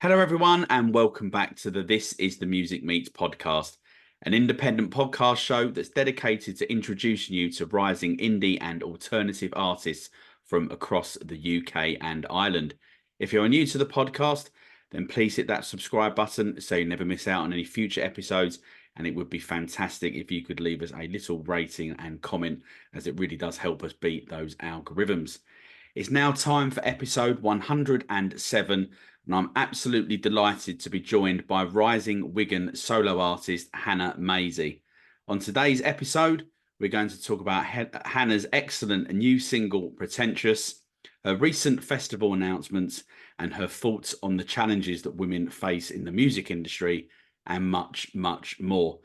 Hello, everyone, and welcome back to the This is the Music Meets Podcast, an independent podcast show that's dedicated to introducing you to rising indie and alternative artists from across the UK and Ireland. If you're new to the podcast, then please hit that subscribe button so you never miss out on any future episodes. And it would be fantastic if you could leave us a little rating and comment, as it really does help us beat those algorithms. It's now time for episode 107, and I'm absolutely delighted to be joined by rising Wigan solo artist Hannah Mazey. On today's episode, we're going to talk about Hannah's excellent new single, Pretentious, her recent festival announcements, and her thoughts on the challenges that women face in the music industry, and much, much more.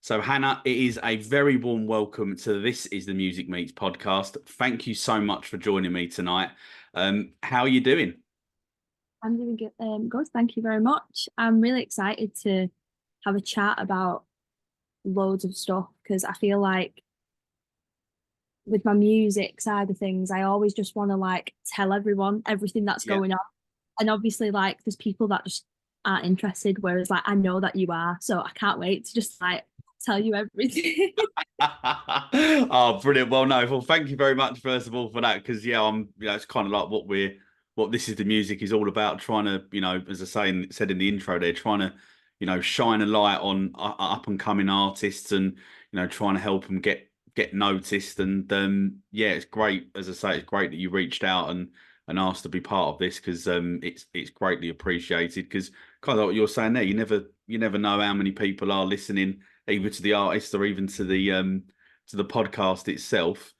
So, Hannah, it is a very warm welcome to This is the Music Meets podcast. Thank you so much for joining me tonight. How are you doing? I'm doing good. Good. Thank you very much. I'm really excited to have a chat about loads of stuff because I feel like with my music side of things, I always just want to tell everyone everything that's going on. And obviously, there's people that just aren't interested, whereas I know that you are. So I can't wait to just tell you everything. Oh, brilliant. Well, thank you very much, first of all, for that, because it's kind of like what This is the Music is all about, trying to, as I said in the intro there, trying to, shine a light on up and coming artists and, trying to help them get noticed. And it's great, as I say, it's great that you reached out and asked to be part of this, because it's greatly appreciated, because kind of like what you're saying there, you never know how many people are listening either to the artist or even to the podcast itself.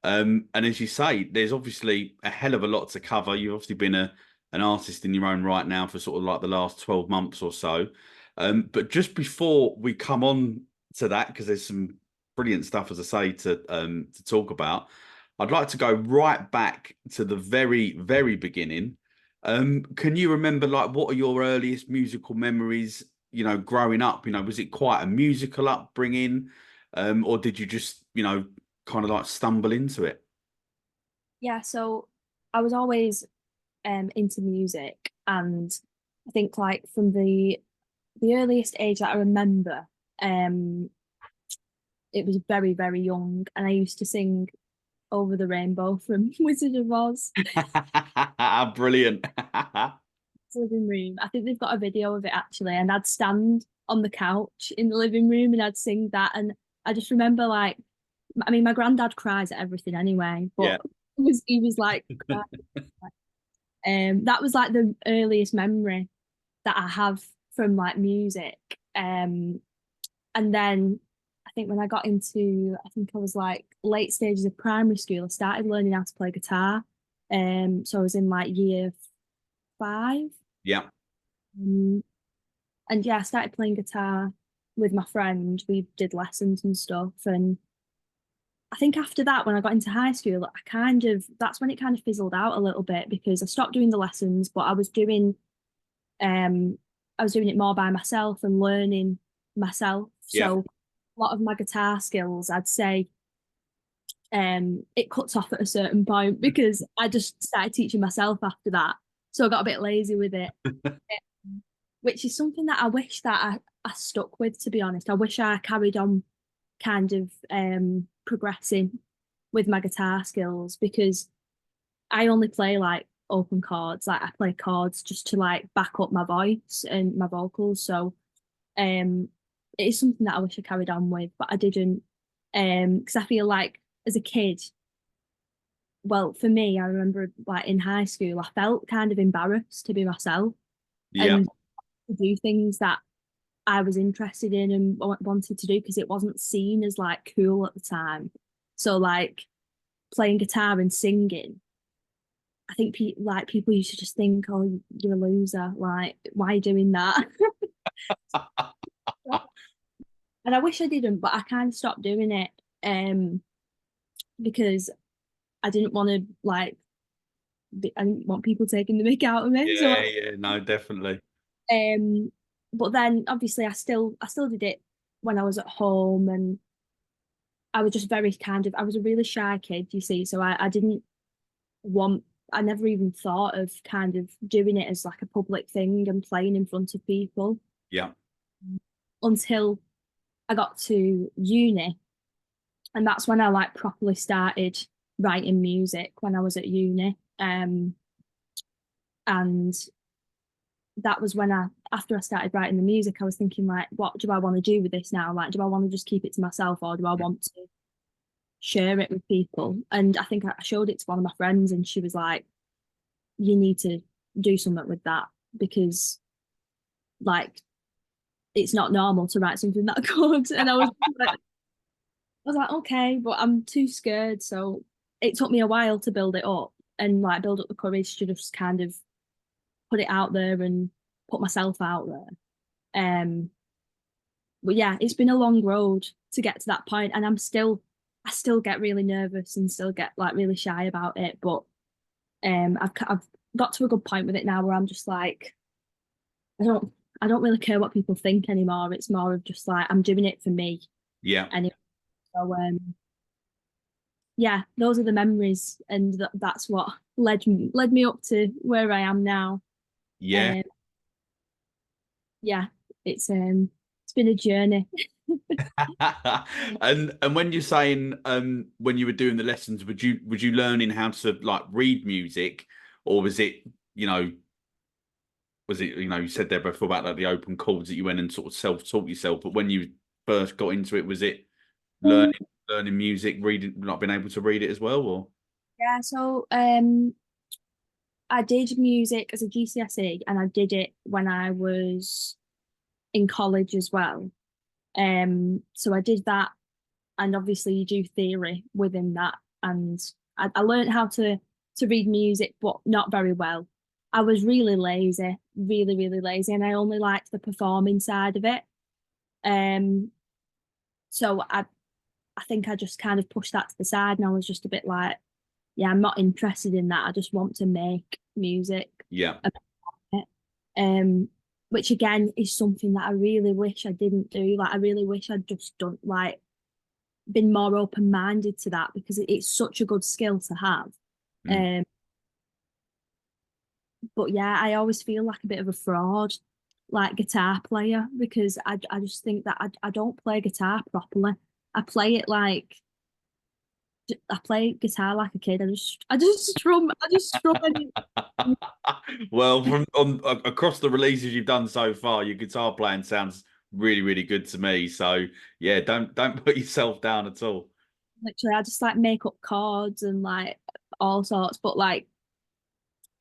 And as you say, there's obviously a hell of a lot to cover. You've obviously been an artist in your own right now for sort of like the last 12 months or so. But just before we come on to that, because there's some brilliant stuff, as I say, to talk about, I'd like to go right back to the very, very beginning. Can you remember, what are your earliest musical memories, growing up? Was it quite a musical upbringing, or did you just, kind of stumble into it? Yeah, so I was always into music, and I think from the earliest age that I remember, um it was very, very young, and I used to sing Over the Rainbow from Wizard of Oz. Brilliant. Living room. I think they've got a video of it actually, and I'd stand on the couch in the living room and I'd sing that. And I just remember my granddad cries at everything anyway, Yeah. but he was like that was the earliest memory that I have from music. And then I think when I got into, I think I was late stages of primary school, I started learning how to play guitar. So I was in year 5. Yeah. And yeah, I started playing guitar with my friend. We did lessons and stuff. And I think after that, when I got into high school, that's when it kind of fizzled out a little bit because I stopped doing the lessons, but I was doing it more by myself and learning myself. Yeah. So a lot of my guitar skills, I'd say, it cuts off at a certain point because I just started teaching myself after that. So I got a bit lazy with it. Which is something that I wish that I stuck with, to be honest. I wish I carried on kind of progressing with my guitar skills because I only play open chords. I play chords just to back up my voice and my vocals. So it is something that I wish I carried on with, but I didn't. Because I feel like as a kid, well, for me, I remember in high school, I felt kind of embarrassed to be myself. Yeah. And to do things that I was interested in and wanted to do because it wasn't seen as cool at the time. So playing guitar and singing, I think people used to just think, "Oh, you're a loser. Why are you doing that?" And I wish I didn't, but I kind of stopped doing it because I didn't want to I didn't want people taking the mick out of me. So Yeah, no, definitely. but then obviously I still did it when I was at home, and I was just I was a really shy kid, you see, so I didn't want I never even thought of kind of doing it as like a public thing and playing in front of people Yeah. until I got to uni. And that's when I like properly started writing music when I was at uni. And that was when after I started writing the music, I was thinking like, what do I want to do with this now? Like, do I want to just keep it to myself, or do I want to share it with people? And I think I showed it to one of my friends, and she was like, you need to do something with that, because like it's not normal to write something that good. And I was like, okay, but I'm too scared. So it took me a while to build it up and like build up the courage to just kind of put it out there and put myself out there. But yeah, it's been a long road to get to that point, and I still get really nervous and still get like really shy about it. But I've got to a good point with it now where I'm just like, I don't really care what people think anymore. It's more of just like I'm doing it for me. Yeah. And so yeah, those are the memories, and that's what led me up to where I am now. Yeah. Yeah, it's been a journey. And when you're saying when you were doing the lessons, would you learning how to like read music, or was it, you know, you said there before about like the open chords that you went and sort of self-taught yourself, but when you first got into it, was it Um, learning music, reading, not being able to read it as well, or? yeah, so I did music as a GCSE, and I did it when I was in college as well. So I did that, and obviously you do theory within that, and I learned how to read music, but not very well. I was really lazy, really, really lazy, and I only liked the performing side of it. Um, so I think I just kind of pushed that to the side, and I was just a bit like, yeah, I'm not interested in that. I just want to make music. Yeah. Um, which again is something that I really wish I didn't do. Like I really wish I'd just done like been more open minded to that, because it's such a good skill to have. Mm. Um, but yeah, I always feel like a bit of a fraud, like guitar player, because I just think that I don't play guitar properly. I play it like I play guitar like a kid. I just strum and Well, from across the releases you've done so far, your guitar playing sounds really, really good to me. So yeah, don't put yourself down at all. literally I just like make up chords and like all sorts. But like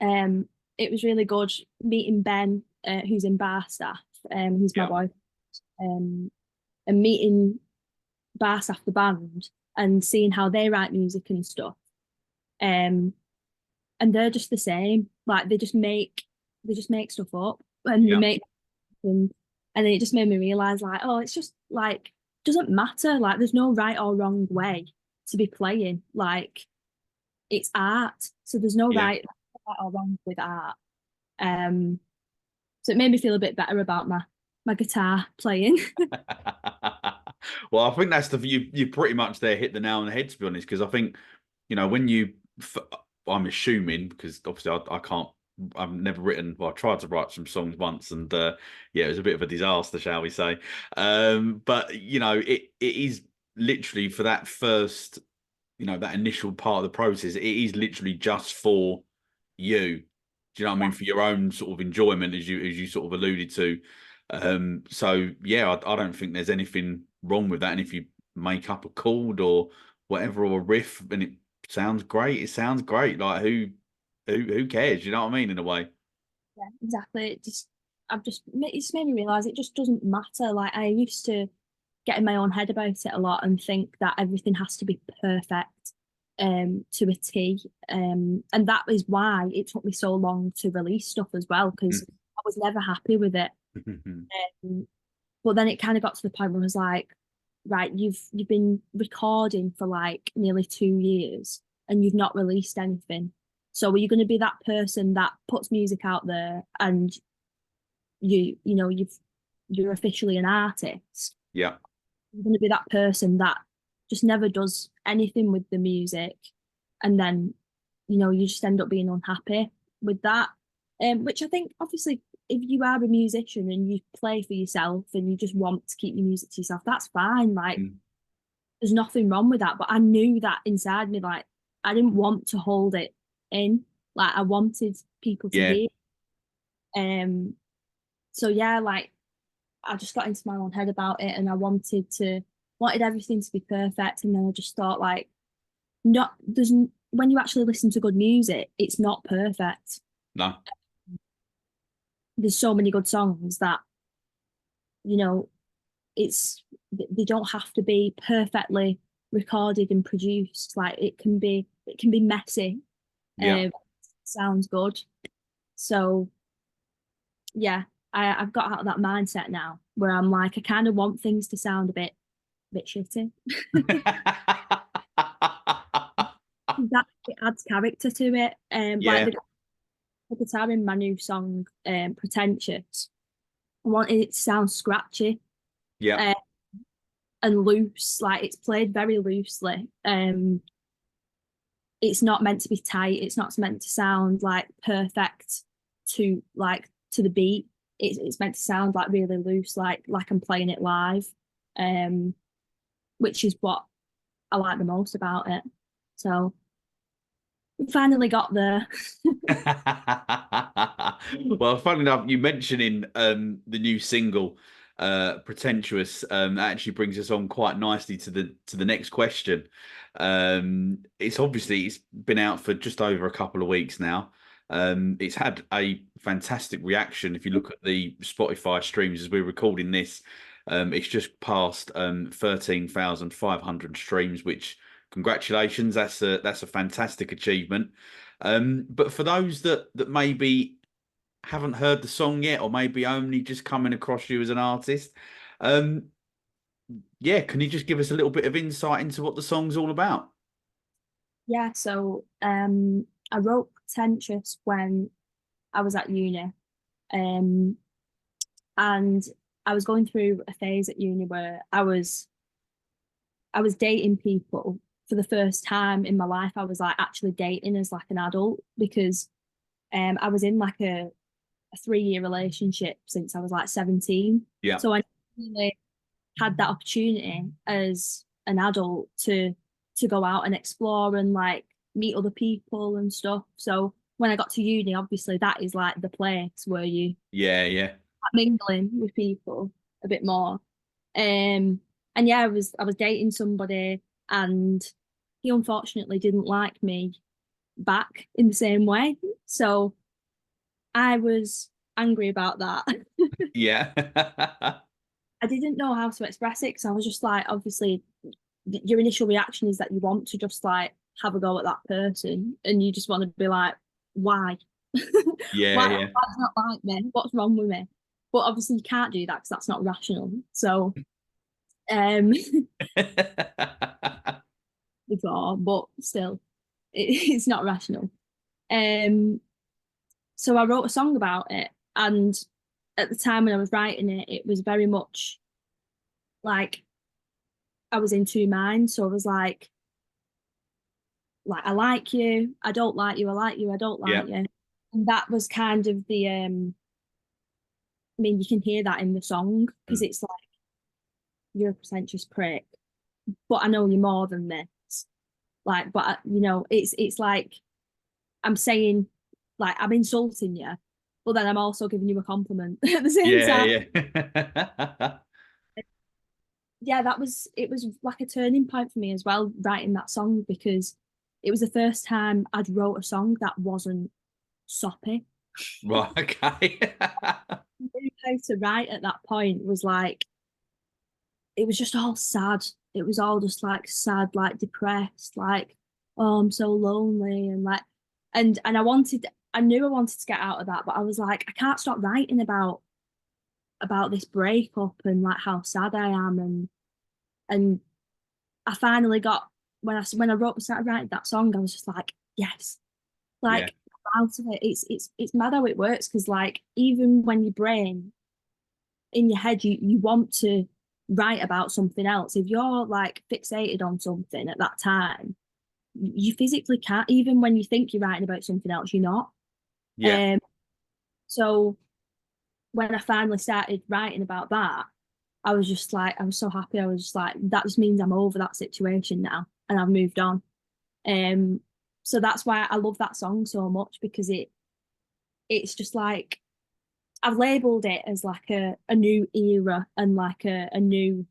um it was really good meeting Ben, who's in bar staff, who's my Yeah. boy, um and meeting bar staff the band and seeing how they write music and stuff. Um and they're just the same. Like they just make stuff up, and they Yeah. make and it just made me realize like, oh, it's just like doesn't matter. Like there's no right or wrong way to be playing. Like it's art. So there's no Yeah. right or wrong with art. Um so it made me feel a bit better about my guitar playing. Well, I think that's you pretty much there hit the nail on the head, to be honest, because I think, when I'm assuming, because obviously I can't, I've never written, well, I tried to write some songs once, and yeah, it was a bit of a disaster, shall we say. But it is literally for that first, that initial part of the process, it is literally just for you. Do you know what I mean? Yeah. For your own sort of enjoyment, as you sort of alluded to. So yeah, I don't think there's anything wrong with that. And if you make up a chord or whatever, or a riff, and it sounds great, it sounds great. Like who cares? You know what I mean? In a way. Yeah, exactly. It's made me realize it just doesn't matter. Like I used to get in my own head about it a lot and think that everything has to be perfect to a T. And that is why it took me so long to release stuff as well, because I was never happy with it. Um, but then it kind of got to the point where I was like, right, you've been recording for like nearly 2 years and you've not released anything. So are you going to be that person that puts music out there and you're officially an artist? Yeah. You're going to be that person that just never does anything with the music and then you just end up being unhappy with that. Which I think, obviously, if you are a musician and you play for yourself and you just want to keep your music to yourself, that's fine. Like, Mm. there's nothing wrong with that. But I knew that inside me, like, I didn't want to hold it in. Like, I wanted people to Yeah. hear. Um, so yeah, like, I just got into my own head about it, and I wanted everything to be perfect. And then I just thought, like, not there's when you actually listen to good music, it's not perfect. No. There's so many good songs that, you know, they don't have to be perfectly recorded and produced. Like, it can be messy. Yeah. Sounds good. So yeah, I've got out of that mindset now where I'm like, I kind of want things to sound a bit shitty. That it adds character to it. Like Yeah. the guitar in my new song, Pretentious, I wanted it to sound scratchy, Yeah. uh, and loose. Like, it's played very loosely. It's not meant to be tight. It's not meant to sound like perfect to the beat. It's meant to sound like really loose, like I'm playing it live, um, which is what I like the most about it. So we finally got there. Well, funny enough, you mentioning the new single, Pretentious, that actually brings us on quite nicely to the next question. It's been out for just over a couple of weeks now. It's had a fantastic reaction. If you look at the Spotify streams as we're recording this, it's just passed 13,500 streams, which congratulations, that's a fantastic achievement. But for those that maybe haven't heard the song yet, or maybe only just coming across you as an artist, um, yeah, can you just give us a little bit of insight into what the song's all about? Yeah, so I wrote Pretentious when I was at uni. Um, and I was going through a phase at uni where I was dating people for the first time in my life. I was like actually dating as like an adult because I was in like a 3-year relationship since I was like 17. Yeah, So I really had that opportunity as an adult to go out and explore and like meet other people and stuff. So when I got to uni, obviously that is like the place where you yeah, yeah, mingling with people a bit more. And yeah, I was dating somebody, and he unfortunately didn't like me back in the same way. So I was angry about that. yeah, I didn't know how to express it because I was just like, obviously, your initial reaction is that you want to just like have a go at that person, and you just want to be like, why? yeah, Why yeah. not like me? What's wrong with me? But obviously, you can't do that because that's not rational. So, um, before, but still, it's not rational. Um, so I wrote a song about it, and at the time when I was writing it, it was very much like I was in two minds. So I was like I like you, I don't like you, I like you, I don't Yeah, like you, and that was kind of the I mean, you can hear that in the song because mm, it's like you're a pretentious prick, but I know you're more than this. Like, but it's like I'm saying, like, I'm insulting you, but then I'm also giving you a compliment at the same yeah, time. yeah. Yeah, it was like a turning point for me as well, writing that song, because it was the first time I'd wrote a song that wasn't soppy. Right, okay. How to write at that point was like, it was just all sad. It was all just like sad, like depressed, like, oh, I'm so lonely, and like, I knew I wanted to get out of that, but I was like, I can't stop writing about this breakup and like how sad I am, and I finally got when I wrote started writing that song, I was just like, yes, Yeah, like out of it. It's mad how it works because like even when your brain in your head you want to write about something else, if you're like fixated on something at that time, you physically can't, even when you think you're writing about something else, you're not. Yeah. So when I finally started writing about that, I was just like, I was so happy. I was just like, that just means I'm over that situation now and I've moved on. Um, so that's why I love that song so much, because it's just like I've labeled it as like a new era and like a new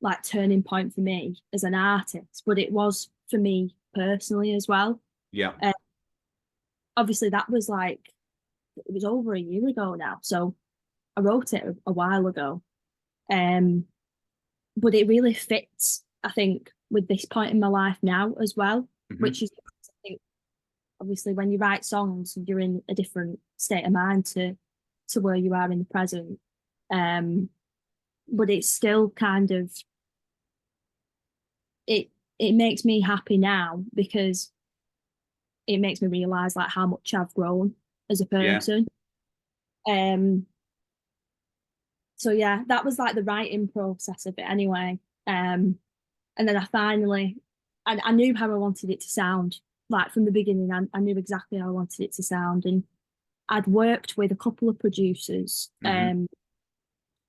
like turning point for me as an artist, but it was for me personally as well. Yeah. Uh, Obviously that was like, it was over a year ago now, so I wrote it a while ago. Um, but it really fits, I think, with this point in my life now as well, Hmm. which is, I think, obviously when you write songs, you're in a different state of mind to where you are in the present. Um, but it's still kind of it it makes me happy now because it makes me realize like how much I've grown as a Yeah. person. Um, so yeah, that was like the writing process of it anyway. And then I knew how I wanted it to sound. Like from the beginning, I knew exactly how I wanted it to sound. And I'd worked with a couple of producers Hmm.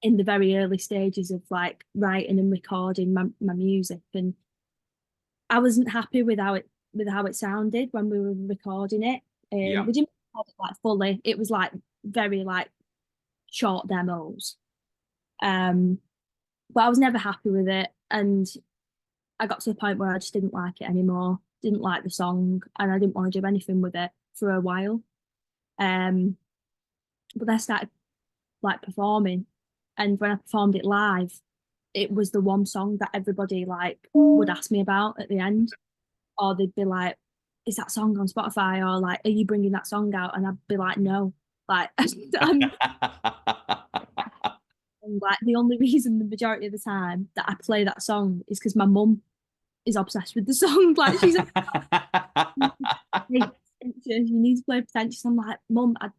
in the very early stages of like writing and recording my music. And I wasn't happy with how it sounded when we were recording it. Yeah. We didn't record it like fully. It was like very like short demos. Um, but I was never happy with it. And I got to the point where I just didn't like it anymore, didn't like the song, and I didn't want to do anything with it for a while. Um, but then I started like performing, and when I performed it live, it was the one song that everybody like would ask me about at the end, or they'd be like, "Is that song on Spotify?" Or like, "Are you bringing that song out?" And I'd be like, "No." Like, I'm, and, like the only reason the majority of the time that I play that song is because my mum is obsessed with the song. Like, she's like, "Hey, Pretentious, you need to play Pretentious." I'm like, "Mum, I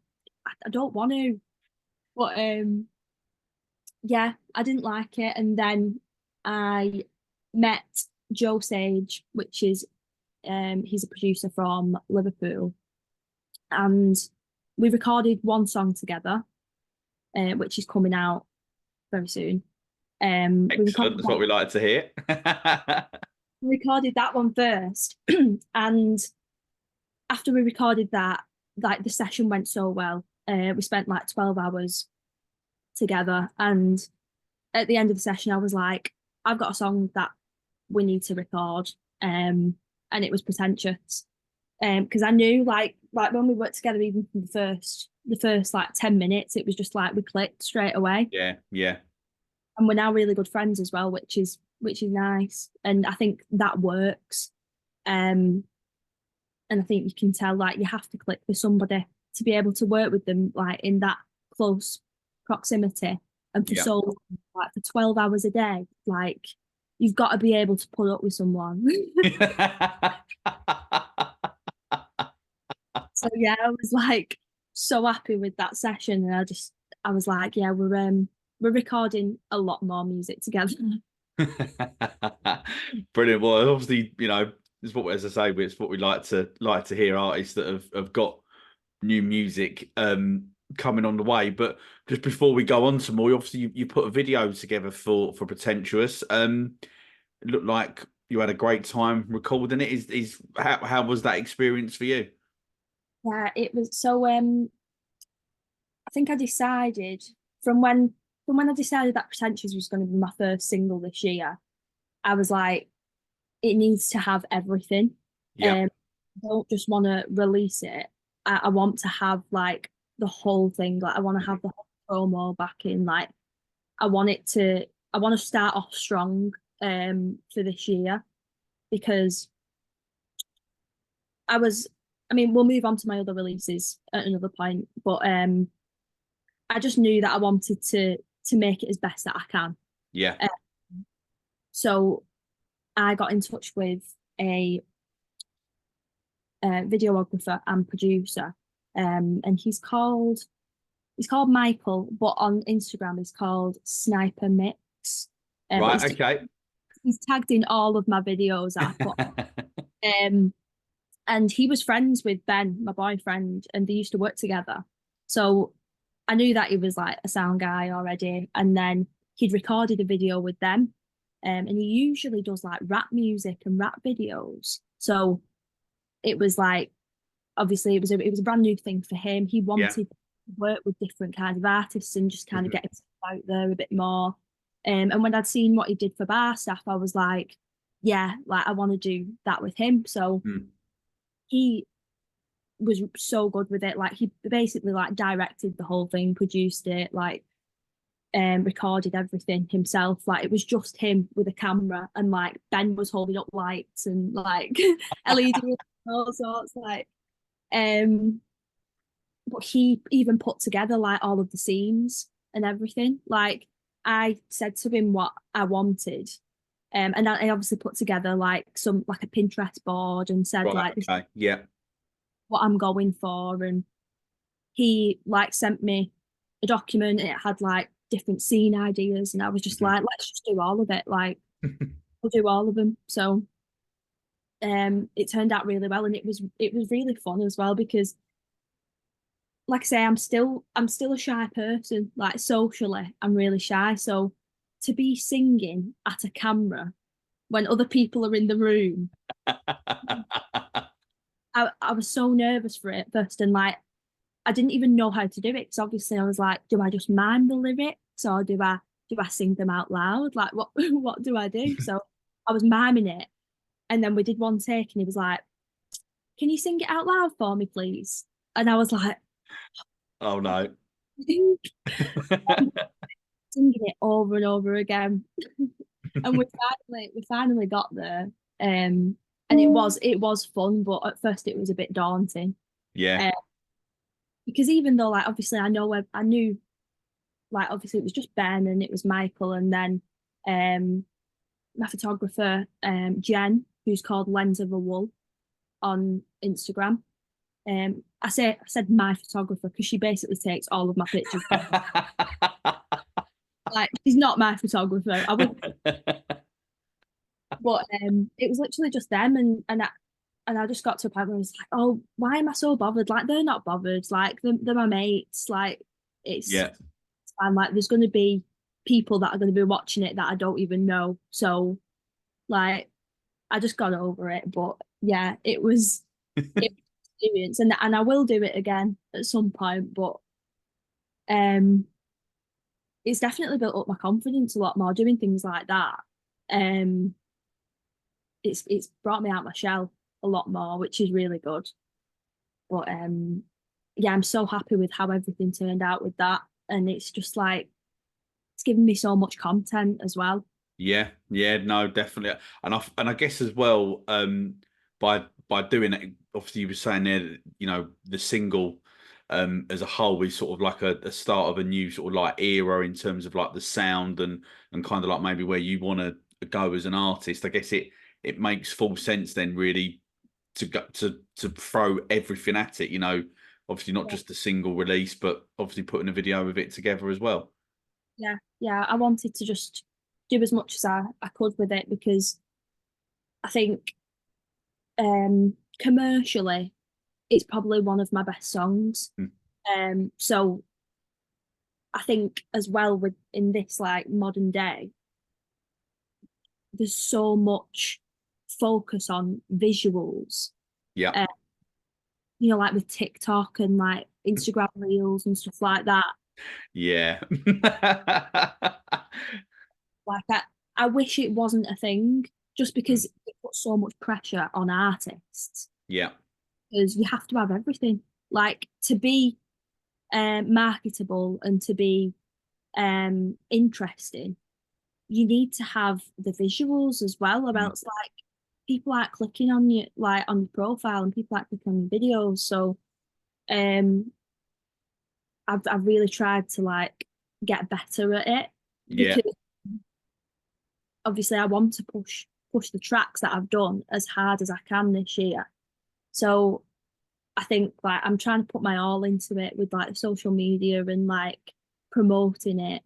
don't want to." But yeah, I didn't like it. And then I met Joe Sage, which is he's a producer from Liverpool, and we recorded one song together, which is coming out very soon. We Excellent. That's what we like to hear. recorded that one first, and after we recorded that, like the session went so well. We spent like 12 hours together, and at the end of the session, I was like, "I've got a song that we need to record," and it was Pretentious. Because I knew like when we worked together, even from the first like 10 minutes, it was just like we clicked straight away, Yeah. Yeah. and we're now really good friends as well, which is nice, and I think that works. Um, and I think you can tell like you have to click with somebody to be able to work with them like in that close proximity and for Yeah. so long, like for 12 hours a day, like you've got to be able to put up with someone. So yeah, I was like so happy with that session, and I was like, yeah, we're recording a lot more music together. Brilliant. Well, obviously, it's what, as I say, it's what we like to hear artists that have got new music coming on the way. But just before we go on to more, obviously you put a video together for Pretentious. It looked like you had a great time recording it. Is how was that experience for you? Yeah, it was so I think I decided from when from when I decided that Pretentious was going to be my first single this year, I was like, it needs to have everything. Yeah. I don't just want to release it. I want to have like the whole thing. Like I want to have the whole promo back in. Like I want it to I want to start off strong for this year because I was I mean, we'll move on to my other releases at another point, but I just knew that I wanted to make it as best that I can. Yeah. Uh, so I got in touch with a, videographer and producer, and he's called Michael, but on Instagram he's called Sniper Mix. But Right. Okay. he's tagged in all of my videos that I put. And he was friends with Ben, my boyfriend, and they used to work together. So I knew that he was like a sound guy already. And then he'd recorded a video with them. And he usually does like rap music and rap videos. So it was like, obviously it was a brand new thing for him. He wanted Yeah. to work with different kinds of artists and just kind of get himself out there a bit more. And when I'd seen what he did for bar staff, I was like, yeah, like I want to do that with him. So he was so good with it. Like he basically like directed the whole thing, produced it, like recorded everything himself. Like it was just him with a camera, and like Ben was holding up lights and like LED and all sorts. Like but he even put together like all of the scenes and everything. Like I said to him what I wanted. And I obviously put together like a Pinterest board and said Right. like this is Okay. Yeah. what I'm going for. And he like sent me a document and it had like different scene ideas, and I was just like, let's just do all of it. Like we'll do all of them. So it turned out really well, and it was really fun as well because like I say, I'm still a shy person. Like socially, I'm really shy. So to be singing at a camera when other people are in the room, I was so nervous for it first, and like I didn't even know how to do it because obviously I was like, do I just mime the lyrics or do I sing them out loud? Like what what do I do? So I was miming it, and then we did one take, and he was like, "Can you sing it out loud for me, please?" And I was like, Oh no. singing it over and over again. And we finally got there. And it was fun, but at first it was a bit daunting. Yeah. Um, because even though like obviously I knew like obviously it was just Ben and it was Michael, and then my photographer Jen, who's called Lens of a Wool on Instagram. I said my photographer because she basically takes all of my pictures. Like she's not my photographer. I would, but it was literally just them, and I just got to a point where I was like, oh, why am I so bothered? Like they're not bothered. Like they're my mates. Like it's Yeah. fine. Like there's going to be people that are going to be watching it that I don't even know. So like I just got over it. But yeah, it was an experience, and I will do it again at some point. But um, it's definitely built up my confidence a lot more doing things like that. Um, it's brought me out my shell a lot more, which is really good. But yeah, I'm so happy with how everything turned out with that, and it's just like it's given me so much content as well. Yeah, yeah, no, definitely, and I guess as well, by doing it, obviously you were saying there, that, the single, as a whole is sort of like a start of a new sort of like era in terms of like the sound and kind of like maybe where you want to go as an artist. I guess it makes full sense then, really, to go to throw everything at it. Obviously not Yeah, just the single release, but obviously putting a video of it together as well. yeah, yeah. I wanted to just do as much as I could with it because I think commercially it's probably one of my best songs. Mm. So I think as well with in this like modern day, there's so much focus on visuals. Yeah, Uh, like with TikTok and like Instagram reels and stuff like that. yeah. Like I wish it wasn't a thing just Mm. because it puts so much pressure on artists Yeah. because you have to have everything. Like to be marketable and to be interesting, you need to have the visuals as well, or Mm. else like people aren't clicking on you like on your profile and people aren't clicking on your videos. So um I've really tried to like get better at it Yeah. because obviously I want to push the tracks that I've done as hard as I can this year. So I think like I'm trying to put my all into it with like social media and like promoting it.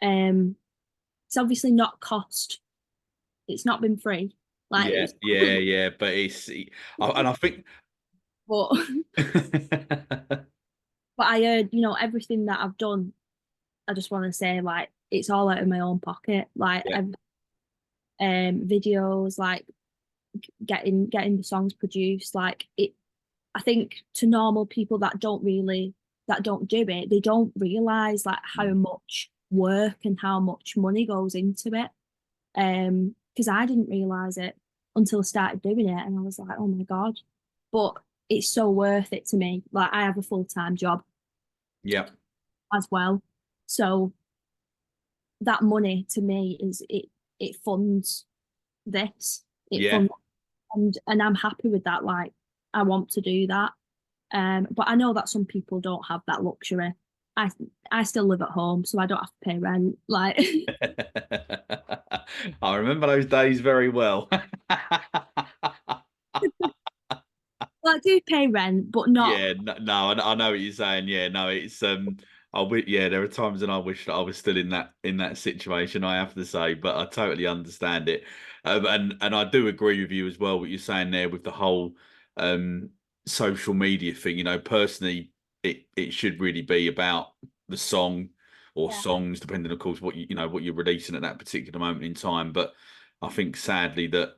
It's obviously not cost It's not been free. Like Yeah, it's yeah. But and I think. but but I heard, everything that I've done, I just want to say like it's all out of my own pocket. Like Yeah, I've videos, like getting the songs produced, like it I think to normal people that don't do it, they don't realize like how mm, much work and how much money goes into it. Because I didn't realize it until I started doing it, and I was like, oh my God. But it's so worth it to me. Like I have a full-time job yeah, as well. So that money to me it funds this. It yeah. funds and I'm happy with that. Like I want to do that. But I know that some people don't have that luxury. I I still live at home, so I don't have to pay rent. Like I remember those days very well. well, I do pay rent, but not. Yeah, no, I know what you're saying. Yeah, no, it's yeah, there are times when I wish that I was still in that situation. I have to say, but I totally understand it, and I do agree with you as well. What you're saying there with the whole um social media thing. You know, personally, it should really be about the song or Yeah, songs, depending, of course, what you're releasing at that particular moment in time. But I think sadly that,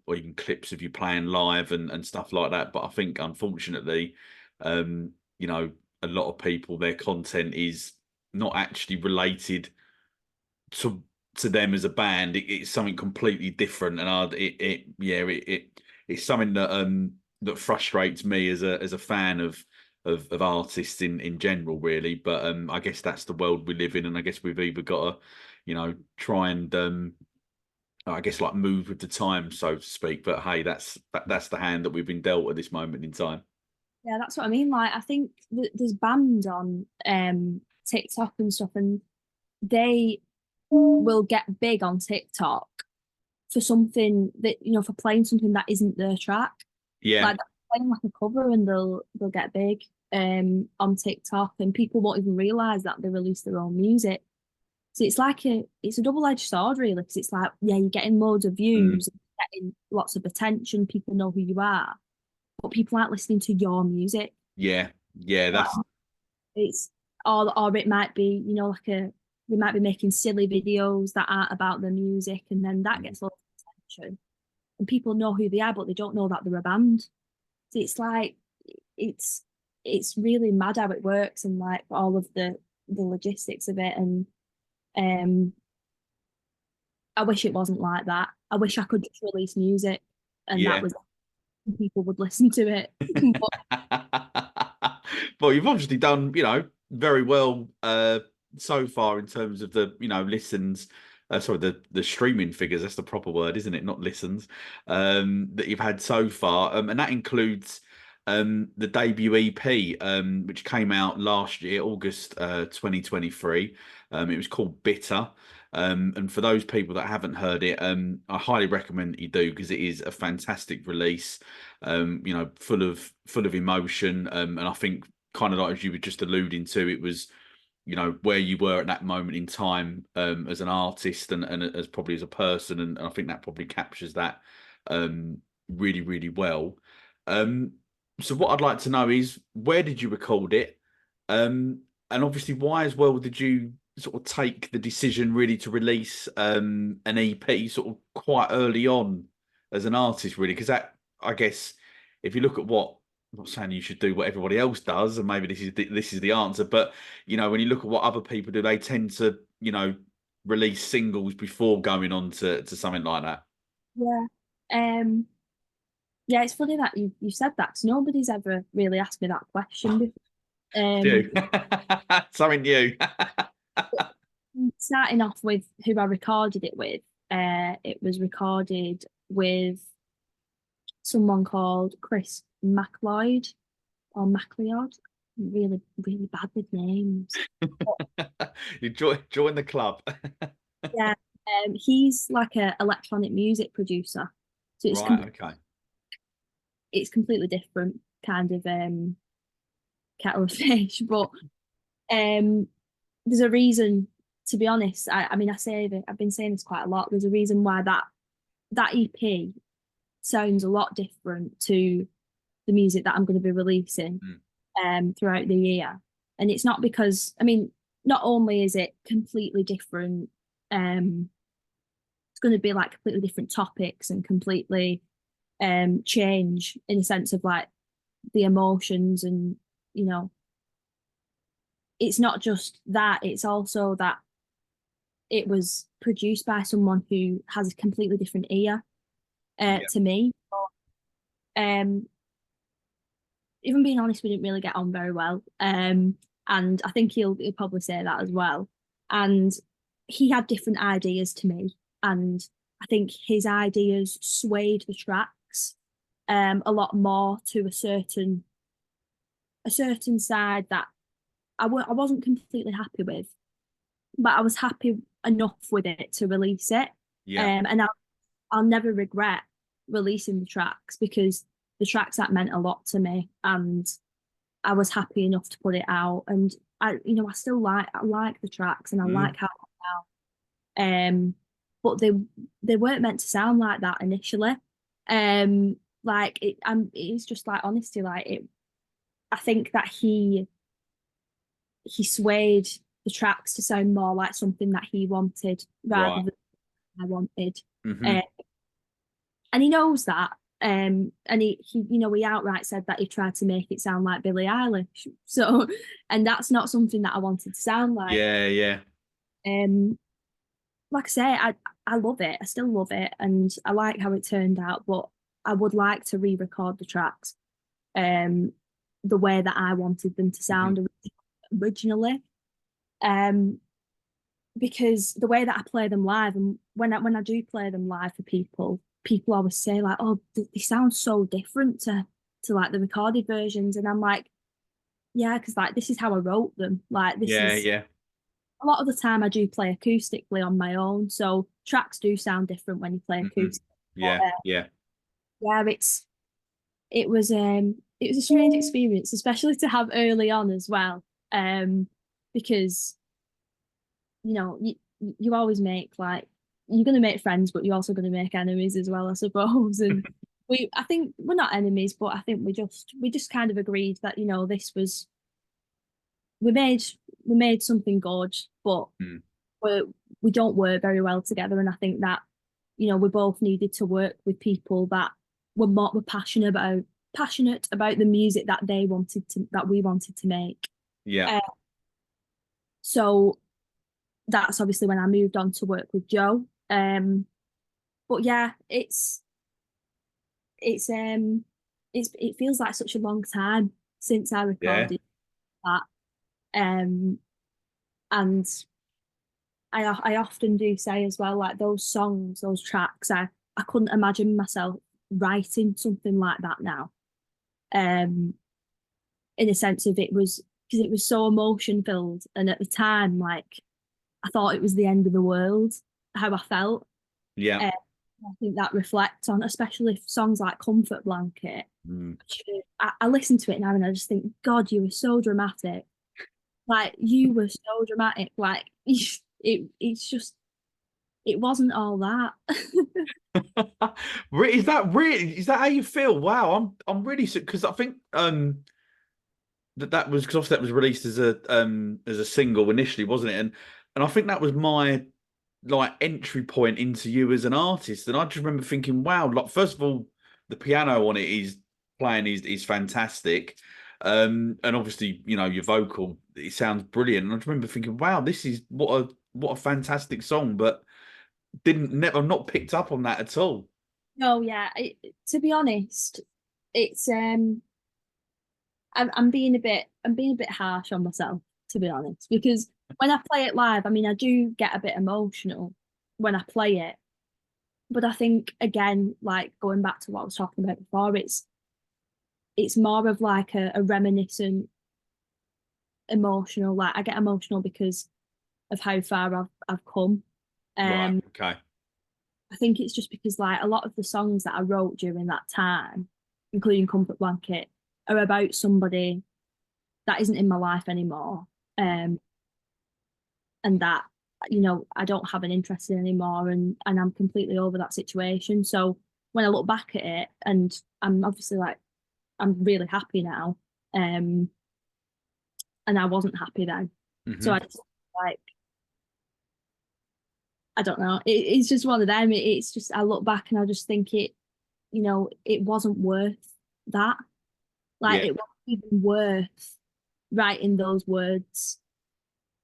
or even clips of you playing live and stuff like that. But I think unfortunately, um, you know, a lot of people, their content is not actually related to them as a band. It's something completely different, and it's something that that frustrates me as a fan of artists in general, really. But I guess that's the world we live in, and I guess we've either got to, try and I guess like move with the time, so to speak. But hey, that's the hand that we've been dealt at this moment in time. yeah, that's what I mean. Like I think there's bands on TikTok and stuff, and they will get big on TikTok for something that for playing something that isn't their track. Yeah, Like playing like a cover, and they'll get big on TikTok, and people won't even realize that they release their own music. So it's a double-edged sword, really, because it's like, yeah, you're getting loads of mm, views, getting lots of attention, people know who you are, but people aren't listening to your music. yeah. Like That's it's or it might be, like they might be making silly videos that aren't about the music, and then that mm, gets lots of attention. And people know who they are, but they don't know that they're a band. So it's like it's it's really mad how it works and like all of the logistics of it. And um I wish it wasn't like that. I wish I could just release music and that yeah. was people would listen to it. But Well, you've obviously done, very well so far in terms of the, listens. Sorry, the streaming figures. That's the proper word, isn't it? Not listens. That you've had so far, and that includes the debut EP, which came out last year, August 2023. It was called Bitter. And for those people that haven't heard it, I highly recommend that you do, because it is a fantastic release. Full of emotion. And I think, kind of like as you were just alluding to, it was, where you were at that moment in time, as an artist and as probably as a person, and I think that probably captures that really, really well. Um, so what I'd like to know is, where did you record it? And obviously, why as well did you sort of take the decision really to release an EP sort of quite early on as an artist, really? Because that, I guess, if you look at what, I'm not saying you should do what everybody else does, and maybe this is the answer, but when you look at what other people do, they tend to, release singles before going on to something like that. yeah. Um yeah, it's funny that you said that because nobody's ever really asked me that question before. Do something new. Starting off with who I recorded it with, it was recorded with someone called Chris MacLeod or MacLeod. Really, really bad with names. But You join the club. yeah, he's like a electronic music producer, so Right, okay. it's completely different kind of kettle of fish. But um, there's a reason. To be honest, I mean, I say that I've been saying this quite a lot. There's a reason why that that EP sounds a lot different to the music that I'm going to be releasing throughout the year. And it's not because, I mean, not only is it completely different, it's going to be like completely different topics and completely change in the sense of like the emotions and, you know, it's not just that, it's also that it was produced by someone who has a completely different ear to me. Even being honest, we didn't really get on very well. And I think he'll probably say that as well. And he had different ideas to me. And I think his ideas swayed the tracks a lot more to a certain side that I wasn't completely happy with, but I was happy enough with it to release it. And I'll never regret releasing the tracks because the tracks that meant a lot to me, and I was happy enough to put it out. And I still like the tracks, and I like how they sound. But they weren't meant to sound like that initially. Like it's just like honesty. Like it, I think that he swayed the tracks to sound more like something that he wanted rather than I wanted. And he knows that. And he outright said that he tried to make it sound like Billie Eilish. So, and that's not something that I wanted to sound like. Like I say, I love it. I still love it, and I like how it turned out. But I would like to re-record the tracks, the way that I wanted them to sound originally. Because the way that I play them live, and when I do play them live for people always say like, "Oh, they sound so different to like the recorded versions," and I'm like, "Yeah, because like this is how I wrote them. Like this is a lot of the time I do play acoustically on my own, so tracks do sound different when you play acoustic." It was a strange experience, especially to have early on as well, because you always make like you're going to make friends, but you're also going to make enemies as well, I suppose. And I think we're not enemies, but I think we just kind of agreed that this was we made something good, but we don't work very well together. And I think that we both needed to work with people that were passionate about the music that we wanted to make. So that's obviously when I moved on to work with Joe. But yeah, it feels like such a long time since I recorded that. And I often do say as well, like those songs, those tracks, I couldn't imagine myself writing something like that now. In a sense of it was because it was so emotion filled, and at the time, like I thought it was the end of the world, how I felt. I think that reflects on, especially songs like Comfort Blanket. I listen to it now and I just think, God, you were so dramatic. Like you were so dramatic. Like it's just it wasn't all that. Is that how you feel? Wow, I'm really because I think that was because obviously that was released as a single initially, wasn't it? And I think that was my like entry point into you as an artist. And I just remember thinking, wow, like first of all, the piano on it is playing is fantastic. And obviously, your vocal, it sounds brilliant. And I just remember thinking, wow, this is what a fantastic song, but never not picked up on that at all. No, yeah. To be honest, it's I'm being a bit harsh on myself, to be honest, because when I play it live, I mean, I do get a bit emotional when I play it. But I think again, like going back to what I was talking about before, it's more of like a reminiscent emotional. Like I get emotional because of how far I've come. Right. Okay. I think it's just because like a lot of the songs that I wrote during that time, including Comfort Blanket, are about somebody that isn't in my life anymore. And that you know, I don't have an interest in anymore, and I'm completely over that situation. So when I look back at it, and I'm obviously like, I'm really happy now, and I wasn't happy then. So I Hmm. just like, I don't know. It's just one of them. It's just, I look back and I just think it, you know, it wasn't worth that. Like, Yeah. it wasn't even worth writing those words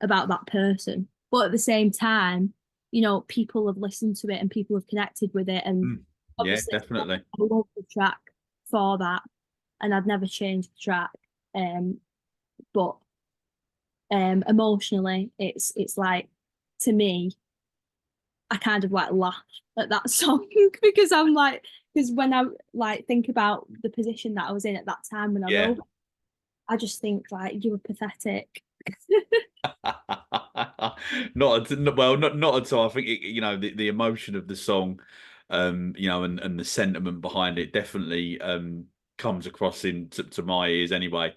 about that person. But at the same time, you know, people have listened to it and people have connected with it. And Mm. Yeah, obviously, definitely. I love the track for that. And I'd never change the track. Um, but emotionally, it's like, to me, I kind of like laugh at that song because I'm like, because when I like think about the position that I was in at that time when I Yeah. wrote, I just think like, you were pathetic. Not at all. I think you know, the emotion of the song, you know, and the sentiment behind it definitely comes across to my ears anyway,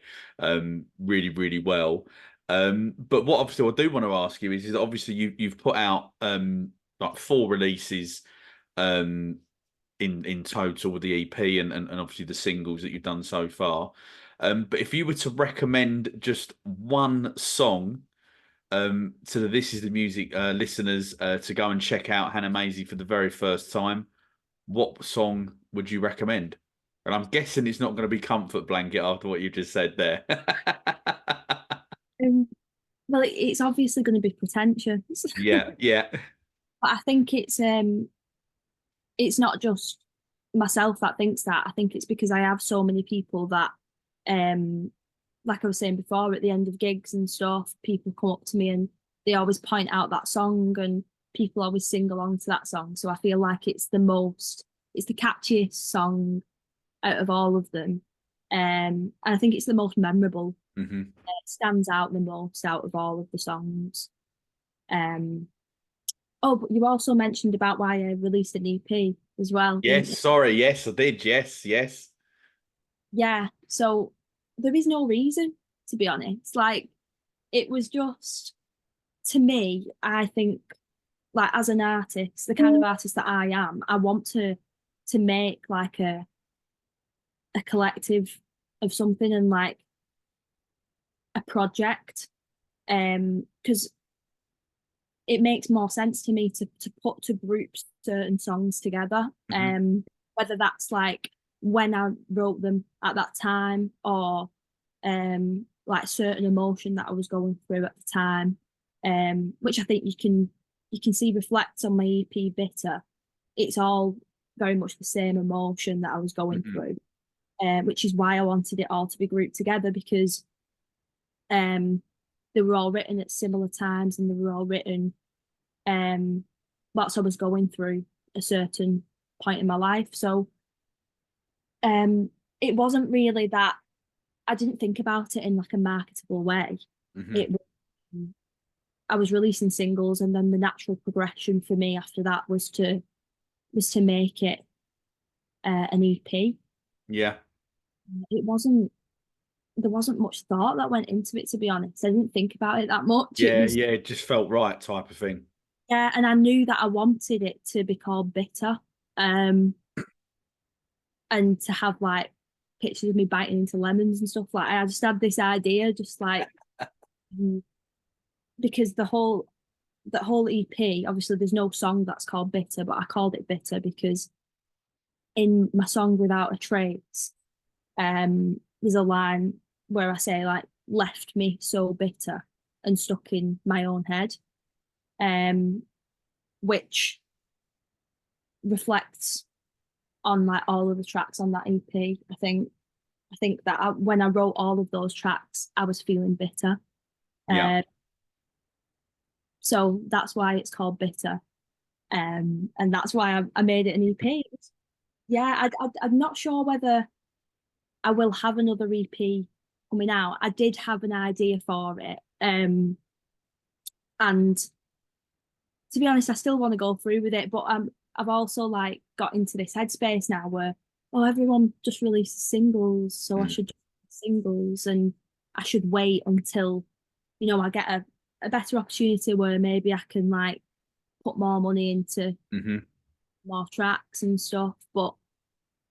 really, really well. But what obviously I do want to ask you is obviously you've put out like 4 releases um in total with the EP and obviously the singles that you've done so far. But if you were to recommend just one song to the This Is the Music listeners to go and check out Hannah Mazey for the very first time, what song would you recommend? And I'm guessing it's not going to be Comfort Blanket after what you just said there. Um, well, it's obviously going to be pretentious, Yeah, yeah. but I think it's not just myself that thinks that. I think it's because I have so many people that, um, like I was saying before, at the end of gigs and stuff, people come up to me and they always point out that song, and people always sing along to that song. So I feel like it's the catchiest song out of all of them. And I think it's the most memorable. Hmm. It stands out the most out of all of the songs. Um, oh, but you also mentioned about why I released an EP as well, didn't Yes, you? sorry. Yes, I did. Yes, yes. Yeah. So there is no reason, to be honest. Like, it was just, to me, I think, like, as an artist, the kind of artist that I am, I want to make like a collective of something, and like a project. Because it makes more sense to me to put to groups certain songs together. Hmm. Whether that's like when I wrote them at that time, or like certain emotion that I was going through at the time. Which I think you can see reflects on my EP Bitter. It's all very much the same emotion that I was going Hmm. through. Which is why I wanted it all to be grouped together, because um they were all written at similar times, and they were all written um whilst I was going through a certain point in my life. So um it wasn't really that, I didn't think about it in like a marketable way. Hmm. It I was releasing singles, and then the natural progression for me after that was to make it an EP. Yeah. It wasn't There wasn't much thought that went into it, to be honest. I didn't think about it that much. It Yeah, was, yeah. It just felt right type of thing. yeah, and I knew that I wanted it to be called Bitter, um, and to have like pictures of me biting into lemons and stuff. Like, I just had this idea, just like, mm, because the whole EP, obviously, there's no song that's called Bitter, but I called it Bitter because in my song Without a Trace, there's a line where I say like, left me so bitter and stuck in my own head, um, which reflects on like all of the tracks on that EP. I think that when I wrote all of those tracks, I was feeling bitter. Yeah. Uh, so that's why it's called Bitter. And that's why I made it an EP. Yeah, I'm not sure whether I will have another EP coming out. I did have an idea for it. And to be honest, I still want to go through with it, but I've also like got into this headspace now where, oh, everyone just releases singles, so I Mm. should just release singles, and I should wait until, I get a better opportunity where maybe I can like put more money into more tracks and stuff. But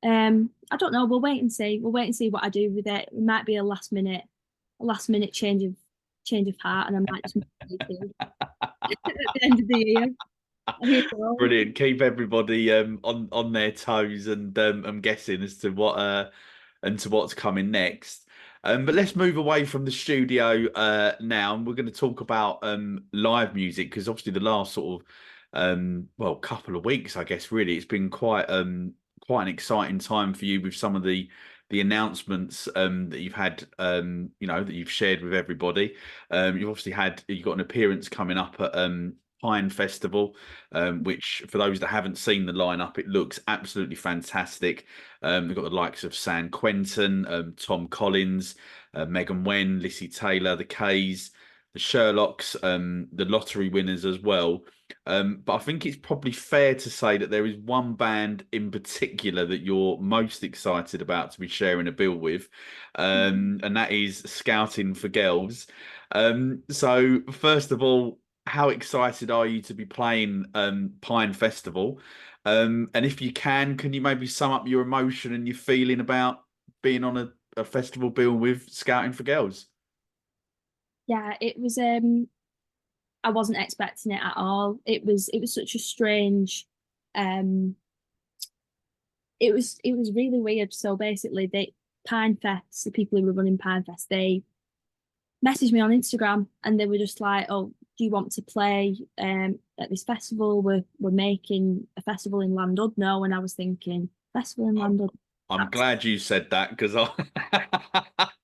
I don't know. We'll wait and see. We'll wait and see what I do with it. It might be a last minute change of heart, and I might just make it at the end of the year. Who knows? Brilliant. Keep everybody on their toes, and I'm guessing as to what and to what's coming next. But let's move away from the studio now, and we're going to talk about live music, because obviously the last sort of well, couple of weeks, I guess, really, it's been quite an exciting time for you with some of the announcements that you've had, that you've shared with everybody. You've got an appearance coming up at Pine Festival, which, for those that haven't seen the lineup, it looks absolutely fantastic. They've got the likes of San Quentin, Tom Collins, Megan Wen, Lissy Taylor, the Kays, the Sherlocks, the lottery winners as well. But I think it's probably fair to say that there is one band in particular that you're most excited about to be sharing a bill with, and that is Scouting for Girls. So first of all, how excited are you to be playing Pine Festival? And if you can you maybe sum up your emotion and your feeling about being on a festival bill with Scouting for Girls? Yeah, it was. I wasn't expecting it at all. It was such a strange. It was really weird. So basically, Pine Fest, the people who were running Pine Fest, they messaged me on Instagram and they were just like, "Oh, do you want to play at this festival? We're making a festival in Llandudno." And I was thinking, festival in Llandudno. I'm glad you said that, because I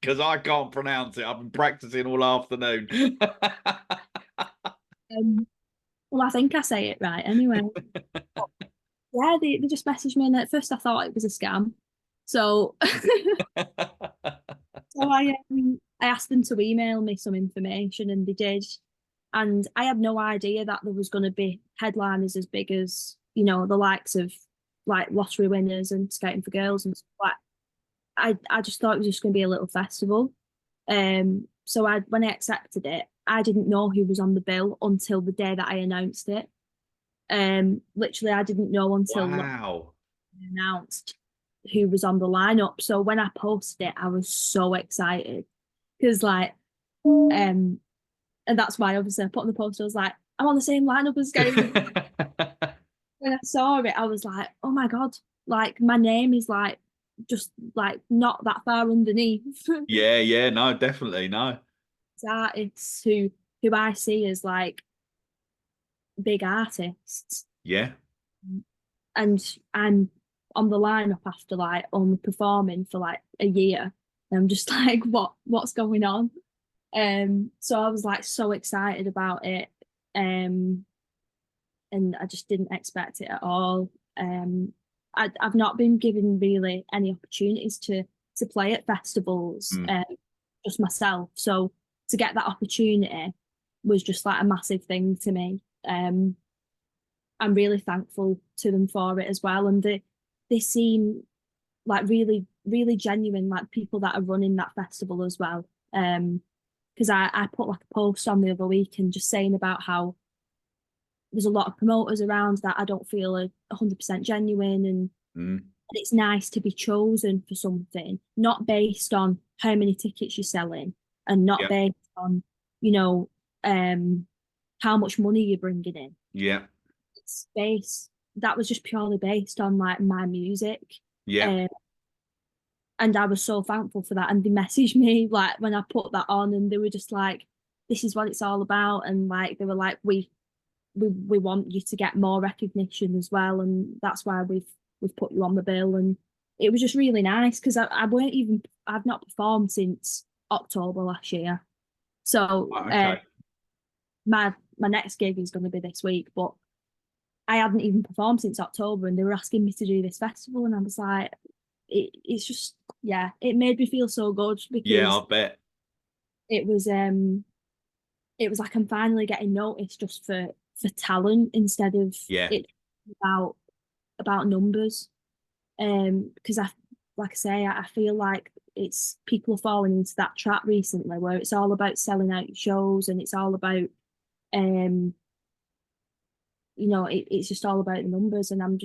because I can't pronounce it. I've been practicing all afternoon. Well, I think I say it right anyway. Yeah, they just messaged me, and at first I thought it was a scam. So I asked them to email me some information, and they did. And I had no idea that there was going to be headliners as big as, the likes of like lottery winners and Skating for Girls and stuff. I just thought it was just going to be a little festival. So when I accepted it, I didn't know who was on the bill until the day that I announced it. Literally, I didn't know until Wow. I announced who was on the lineup. So when I posted it, I was so excited because, like, and that's why obviously I put on the post. I was like, I'm on the same lineup as Gary. When I saw it, I was like, oh my god, like my name is like just like not that far underneath. Yeah, no, definitely, no. Artists who I see as like big artists, Yeah. and I'm on the lineup after like only performing for like a year. And I'm just like, what's going on? So I was like so excited about it. And I just didn't expect it at all. I've not been given really any opportunities to play at festivals, just myself. So to get that opportunity was just like a massive thing to me. I'm really thankful to them for it as well, and they seem like really, really genuine, like people that are running that festival as well. Because I put like a post on the other week and just saying about how there's a lot of promoters around that I don't feel are 100% genuine, and it's nice to be chosen for something, not based on how many tickets you're selling, and not based on, how much money you're bringing in. Yeah. It's that was just purely based on like my music. Yeah. And I was so thankful for that. And they messaged me like when I put that on, and they were just like, this is what it's all about. And like they were like, we want you to get more recognition as well, and that's why we've put you on the bill. And it was just really nice because I've not performed since October last year. So my next gig is going to be this week, but I hadn't even performed since October, and they were asking me to do this festival, and I was like, it's just, yeah, it made me feel so good because I bet it was like I'm finally getting noticed just for talent instead of it about numbers. Because like I say, I feel like it's people are falling into that trap recently where it's all about selling out shows and it's all about it's just all about the numbers, and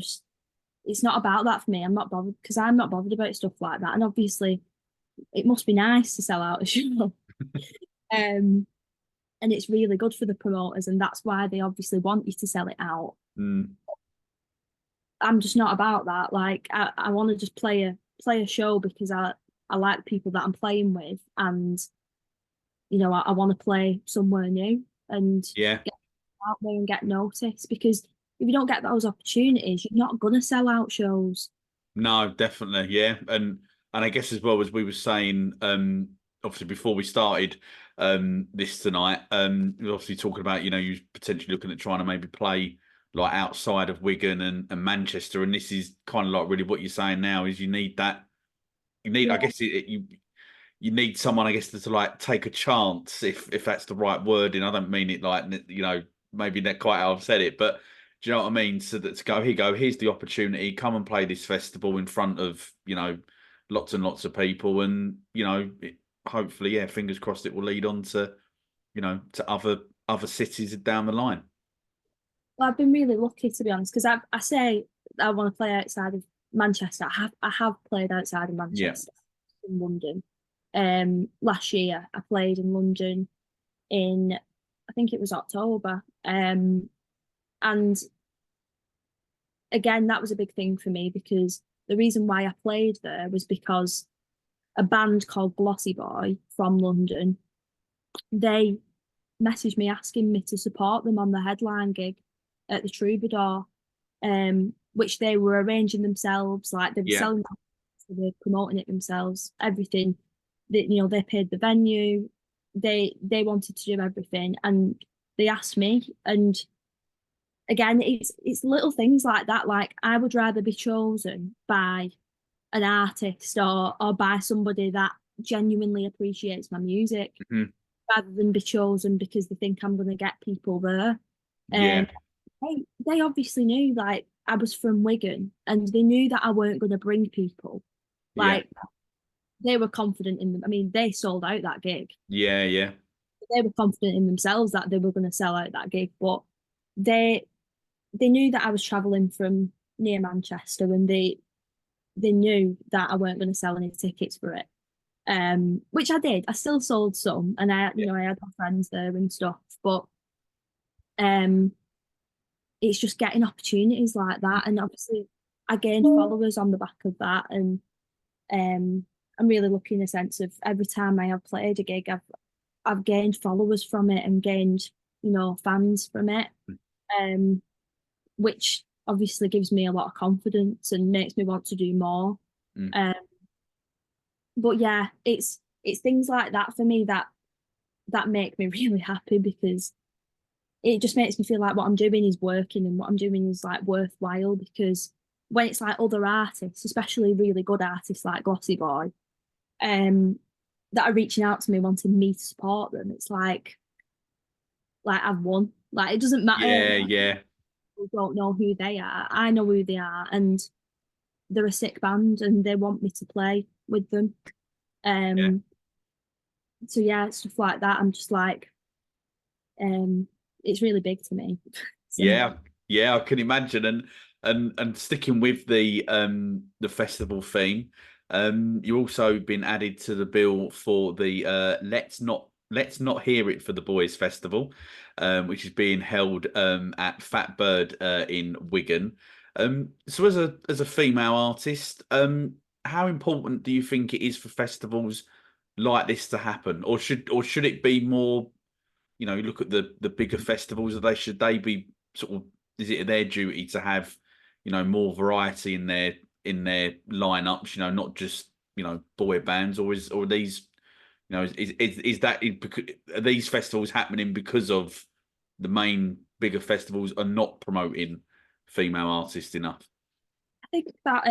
it's not about that for me. I'm not bothered because I'm not bothered about stuff like that. And obviously it must be nice to sell out a show. And it's really good for the promoters, and that's why they obviously want you to sell it out. I'm just not about that. Like I want to just play a show because I like people that I'm playing with, and I want to play somewhere new and get out there and get noticed, because if you don't get those opportunities, you're not gonna sell out shows. No, definitely, yeah, and I guess as well as we were saying, obviously before we started this tonight, we were obviously talking about you potentially looking at trying to maybe play like outside of Wigan and Manchester, and this is kind of like really what you're saying now is you need that, I guess you need someone, I guess, to like take a chance, if that's the right word. And I don't mean it like maybe not quite how I've said it, but do you know what I mean? So that to go, here's the opportunity, come and play this festival in front of lots and lots of people, and hopefully, yeah, fingers crossed, it will lead on to to other cities down the line. Well, I've been really lucky, to be honest, because I say I want to play outside of Manchester. I have played outside of Manchester, in London. Last year I played in London in, I think it was October. And again, that was a big thing for me, because the reason why I played there was because a band called Glossy Boy from London, they messaged me asking me to support them on the headline gig at the Troubadour, which they were arranging themselves. Like they were selling, they were promoting it themselves, everything. They paid the venue, they wanted to do everything, and they asked me. And again, it's little things like that. Like I would rather be chosen by an artist or by somebody that genuinely appreciates my music, rather than be chosen because they think I'm going to get people there. They obviously knew, like, I was from Wigan, and they knew that I weren't going to bring people. Like, they were confident in them. I mean, they sold out that gig. Yeah. They were confident in themselves that they were going to sell out that gig, but they knew that I was traveling from near Manchester, and they knew that I weren't going to sell any tickets for it. Which I did. I still sold some, and I had my friends there and stuff, but it's just getting opportunities like that, and obviously I gained followers on the back of that, and I'm really lucky in a sense of every time I have played a gig, I've gained followers from it and gained fans from it, which obviously gives me a lot of confidence and makes me want to do more. But yeah, it's things like that for me that make me really happy, because it just makes me feel like what I'm doing is working and what I'm doing is like worthwhile. Because when it's like other artists, especially really good artists like Glossy Boy, that are reaching out to me wanting me to support them, it's like I've won. Like it doesn't matter. Yeah. People don't know who they are. I know who they are, and they're a sick band, and they want me to play with them. So yeah, stuff like that. I'm just like, it's really big to me. So, I can imagine. And sticking with the festival theme, you've also been added to the bill for the Let's Not Hear It for the Boys Festival, which is being held at Fat Bird in Wigan. So as a female artist, how important do you think it is for festivals like this to happen, or should it be more? You look at the bigger festivals. Should they be sort of? Is it their duty to have more variety in their lineups? Not just boy bands, or are these is that are these festivals happening because of the main bigger festivals are not promoting female artists enough? I think that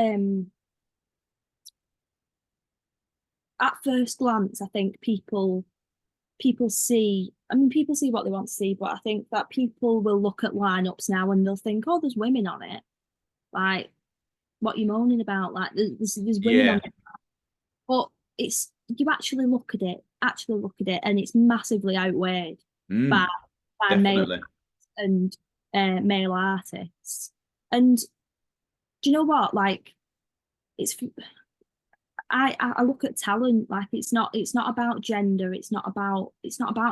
at first glance, I think people see, people see what they want to see, but I think that people will look at lineups now and they'll think, oh, there's women on it. Like, what are you moaning about? Like, there's women on it. But it's you actually look at it, and it's massively outweighed by male Definitely. and male artists. And do you know what? Like, it's I look at talent, like it's not about gender, it's not about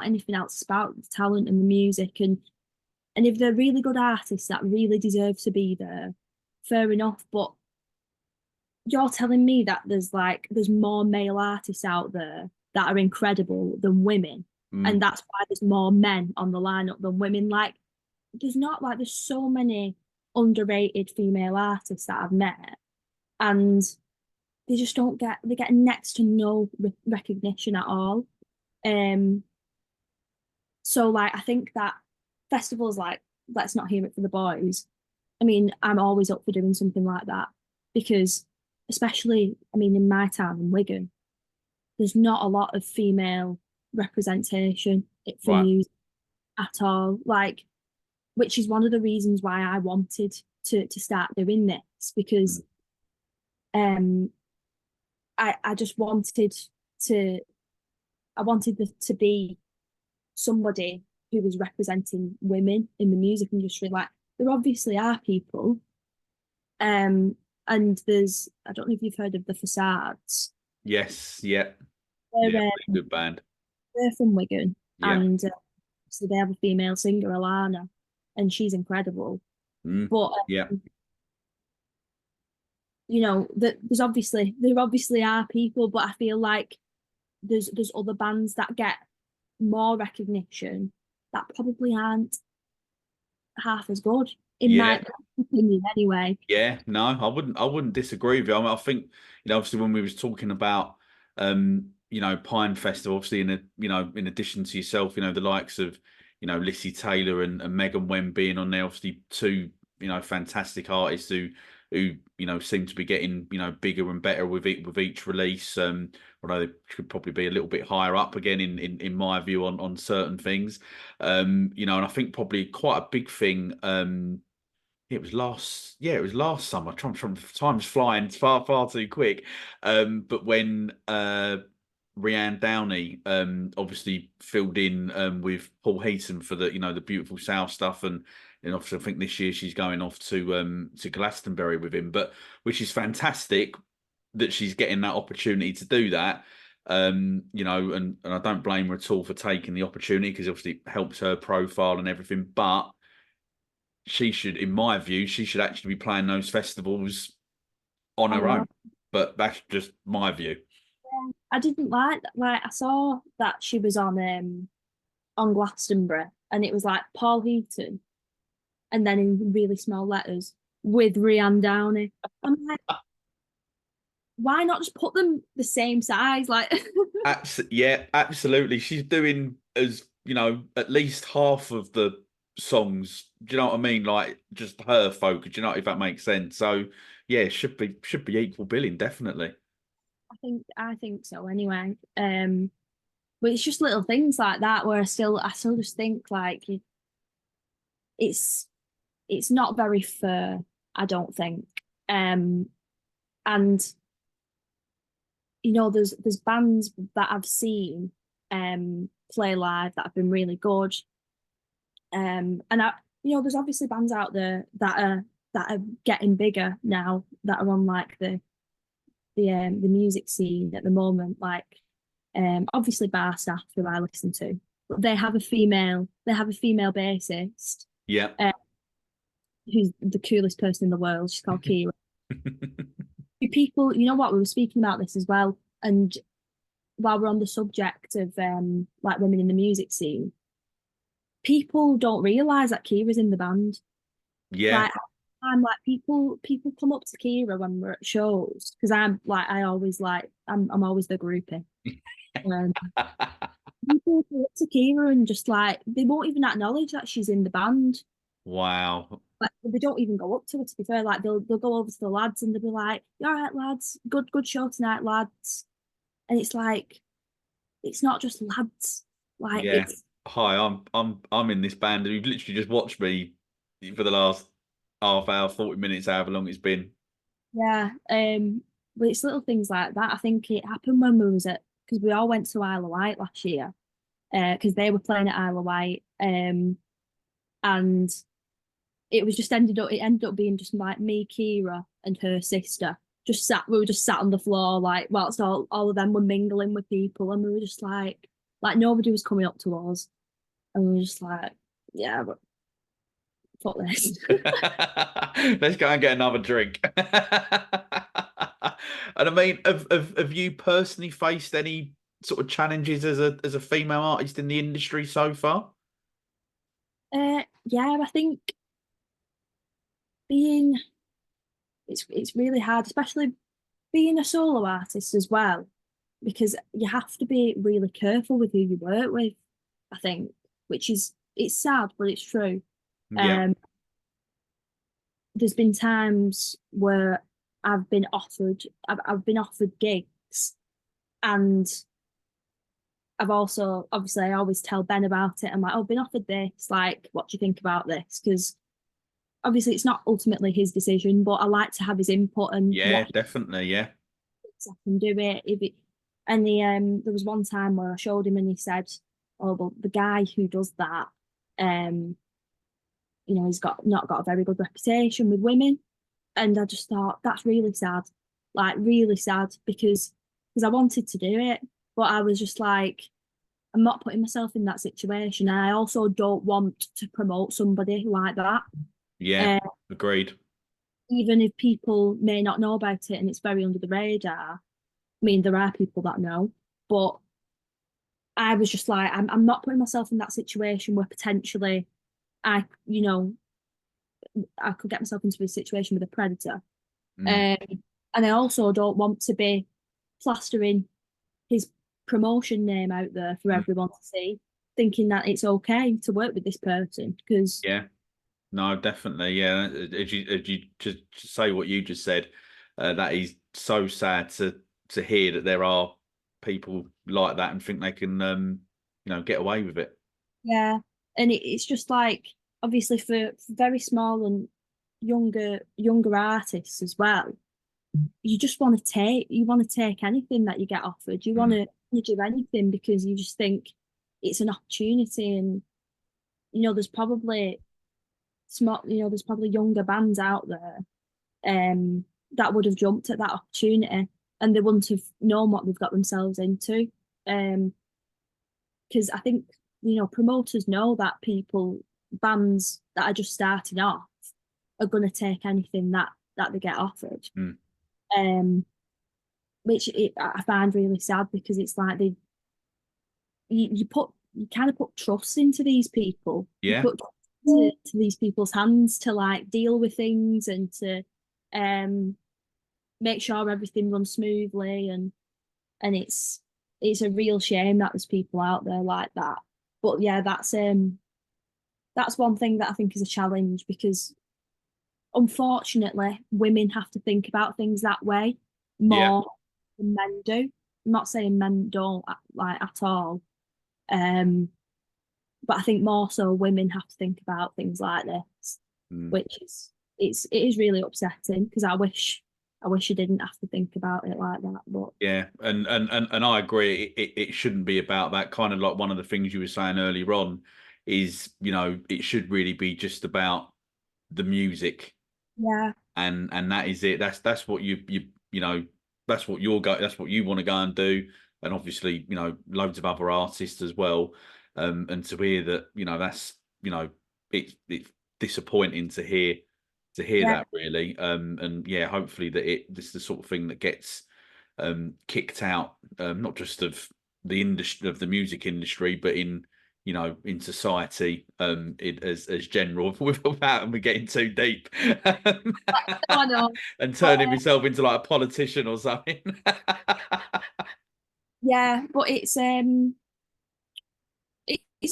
anything else. It's about the talent and the music, and if they're really good artists that really deserve to be there, fair enough. But you're telling me that there's more male artists out there that are incredible than women, and Mm. that's why there's more men on the lineup than women. Like, there's so many underrated female artists that I've met, and they get next to no recognition at all. Um, so like I think that festivals like Let's Not Hear It for the Boys. I mean, I'm always up for doing something like that because, especially, I mean, in my town in Wigan, there's not a lot of female representation for Right. music at all. Like, which is one of the reasons why I wanted to start doing this because Mm. um I just wanted to there to be somebody who was representing women in the music industry. Like, there obviously are people, and I don't know if you've heard of the Facades. Yes. Yeah. They're Yeah. Really good band. they're from Wigan, Yeah. and so they have a female singer, Alana, and she's incredible. Mm. But Yeah. there obviously are people, but I feel like there's other bands that get more recognition that probably aren't half as good, in my Yeah. opinion, anyway. Yeah, no, I wouldn't disagree with you. I mean, I think, obviously when we was talking about Pine Festival, obviously in addition to yourself, the likes of, Lissy Taylor and Megan Wen being on there, obviously two, fantastic artists who seem to be getting, bigger and better with each release. Although they could probably be a little bit higher up again in my view on certain things. And I think probably quite a big thing. It was last summer. Time's flying far too quick. But when Rianne Downey obviously filled in with Paul Heaton for the Beautiful South stuff, and obviously I think this year she's going off to Glastonbury with him, but which is fantastic that she's getting that opportunity to do that. And I don't blame her at all for taking the opportunity because obviously it helps her profile and everything, but she should, in my view, she should actually be playing those festivals on I her know. own. But that's just my view. I didn't like that. Like, I saw that she was on Glastonbury, and it was like Paul Heaton, and then in really small letters with Rianne Downey. I'm like, why not just put them the same size? Like, Yeah, absolutely. She's doing as at least half of the songs. Do you know what I mean? Like just her focus. Do you know if that makes sense? So yeah, should be equal billing, definitely. I think so anyway. But it's just little things like that where I still just think like it's it's not very fair, I don't think. Um, and there's bands that I've seen play live that have been really good. And there's obviously bands out there that are getting bigger now that are on like the music scene at the moment, like obviously Bar Staff, who I listen to, but they have a female bassist, Yeah. uh, who's the coolest person in the world. She's called Kira. People, you know what, we were speaking about this as well, and while we're on the subject of like women in the music scene, people don't realize that Kira's in the band. Yeah. Like, I'm like, people come up to Kira when we're at shows because I'm always the groupie. Um, People come up to Kira and just like they won't even acknowledge that she's in the band. Wow. Like, they don't even go up to her. To be fair, like they'll go over to the lads and they'll be like, "All right, lads, good show tonight, lads." And it's like it's not just lads. Like, Yeah. it's Hi, I'm in this band and you've literally just watched me for the last half hour, 40 minutes, however long it's been. yeah. but it's little things like that. I think it happened when we was because we all went to Isle of Wight last year, because they were playing at Isle of Wight, and it ended up being just like me, Kira, and her sister. We were just sat on the floor, like, whilst all of them were mingling with people, and we were just like nobody was coming up to us, and we were just like, yeah, but fuck this. Let's go and get another drink. And I mean, have you personally faced any sort of challenges as a female artist in the industry so far? Yeah, I think being it's really hard, especially being a solo artist as well, because you have to be really careful with who you work with, I think, which is it's sad, but it's true. Yeah. Um, there's been times where I've been offered gigs, and I've also obviously I always tell Ben about it. I'm like, oh, I've been offered this. Like, what do you think about this? Because obviously it's not ultimately his decision, but I like to have his input and Yeah, what definitely. Yeah. I can do it. If it and there was one time where I showed him and he said, "Oh, well, the guy who does that, um, he's not got a very good reputation with women." And I just thought that's really sad, like really sad, because I wanted to do it, but I was just like, I'm not putting myself in that situation. And I also don't want to promote somebody like that. Yeah. Uh, Agreed. Even if people may not know about it and it's very under the radar. I mean, there are people that know, but I was just like, I'm not putting myself in that situation where potentially I, I could get myself into a situation with a predator. Mm. Um, and I also don't want to be plastering his promotion name out there for Mm. everyone to see, thinking that it's okay to work with this person because Yeah. No, definitely. Yeah. As you just say what you just said, that is so sad to hear that there are people like that and think they can get away with it. yeah, and it's just like obviously for very small and younger artists as well. You want to take anything that you get offered. You want Mm. to do anything because you just think it's an opportunity, and there's probably there's probably younger bands out there that would have jumped at that opportunity and they wouldn't have known what they've got themselves into. Um, because I think promoters know that bands that are just starting off are going to take anything that they get offered. Mm. Um, I find really sad because it's like you kind of put trust into these people. You Yeah. put to these people's hands to like deal with things and to um make sure everything runs smoothly, and it's a real shame that there's people out there like that. But yeah, that's one thing that I think is a challenge because unfortunately women have to think about things that way Yeah. more than men do. I'm not saying men don't like at all. Um, but I think more so women have to think about things like this, Mm. which it is really upsetting because I wish I didn't have to think about it like that. But Yeah, and I agree. It shouldn't be about that. Kind of like one of the things you were saying earlier on is, it should really be just about the music, yeah, and that is it. That's what that's what that's what you want to go and do, and obviously, loads of other artists as well. And to hear that, that's it's disappointing to hear yeah, that really. And yeah, hopefully that this is the sort of thing that gets kicked out, not just of the industry of the music industry, but in society, as general, without me getting too deep, I know. and But, turning myself into like a politician or something. yeah, but it's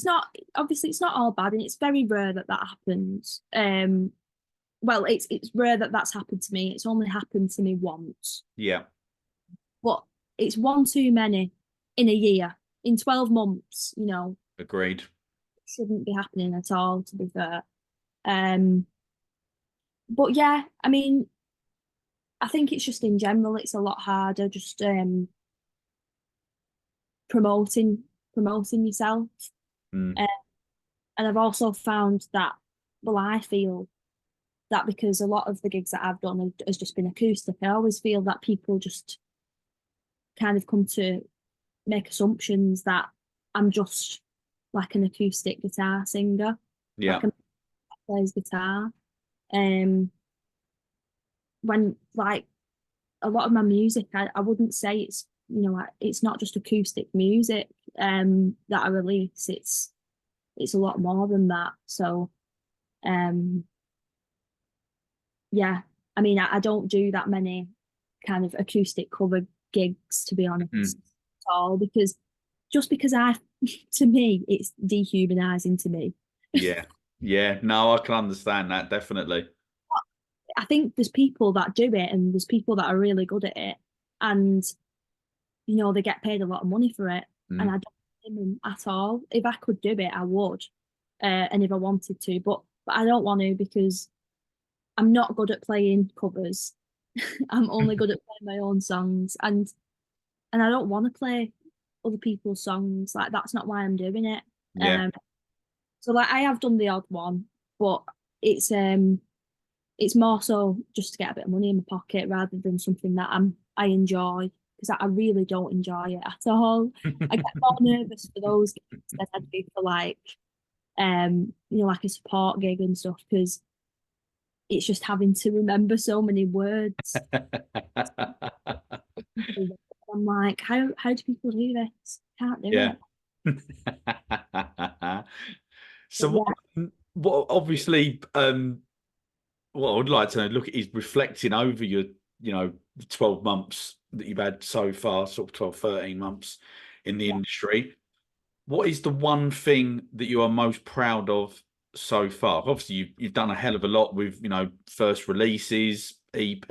not obviously it's not all bad, and it's very rare that that happens. Well, it's rare that that's happened to me. It's only happened to me once, Yeah, but it's one too many in a year. In 12 months, agreed. it shouldn't be happening at all, to be fair. Um, but yeah, I mean, I think it's just in general, it's a lot harder just promoting yourself. Mm. Uh, and I've also found that, well, I feel that because a lot of the gigs that I've done has just been acoustic, I always feel that people just kind of come to make assumptions that I'm just like an acoustic guitar singer, Yeah. like a plays guitar. Um, when like a lot of my music, I wouldn't say it's like, it's not just acoustic music that I release. It's a lot more than that. So um yeah, I mean I don't do that many kind of acoustic cover gigs, to be honest, Mm. at all, because just because I to me it's dehumanizing to me. Yeah. Yeah. No, I can understand that, definitely. I think there's people that do it and there's people that are really good at it, and they get paid a lot of money for it, and I Mm. don't blame them at all. If I could do it, I would, and if I wanted to, but I don't want to because I'm not good at playing covers. I'm only good at playing my own songs, and I don't want to play other people's songs. Like that's not why I'm doing it. Yeah. Um, so like I have done the odd one, but it's um it's more so just to get a bit of money in my pocket rather than something that I enjoy, because I really don't enjoy it at all. I get more nervous for those gigs than I do for like like a support gig and stuff, because it's just having to remember so many words. I'm like, how do people do this? Can't do Yeah. it. So But yeah, what obviously what I would like to look at is reflecting over your, 12 months that you've had so far, sort of 12, 13 months in the yeah. industry. What is the one thing that you are most proud of so far? Obviously, you've done a hell of a lot with, first releases, EP,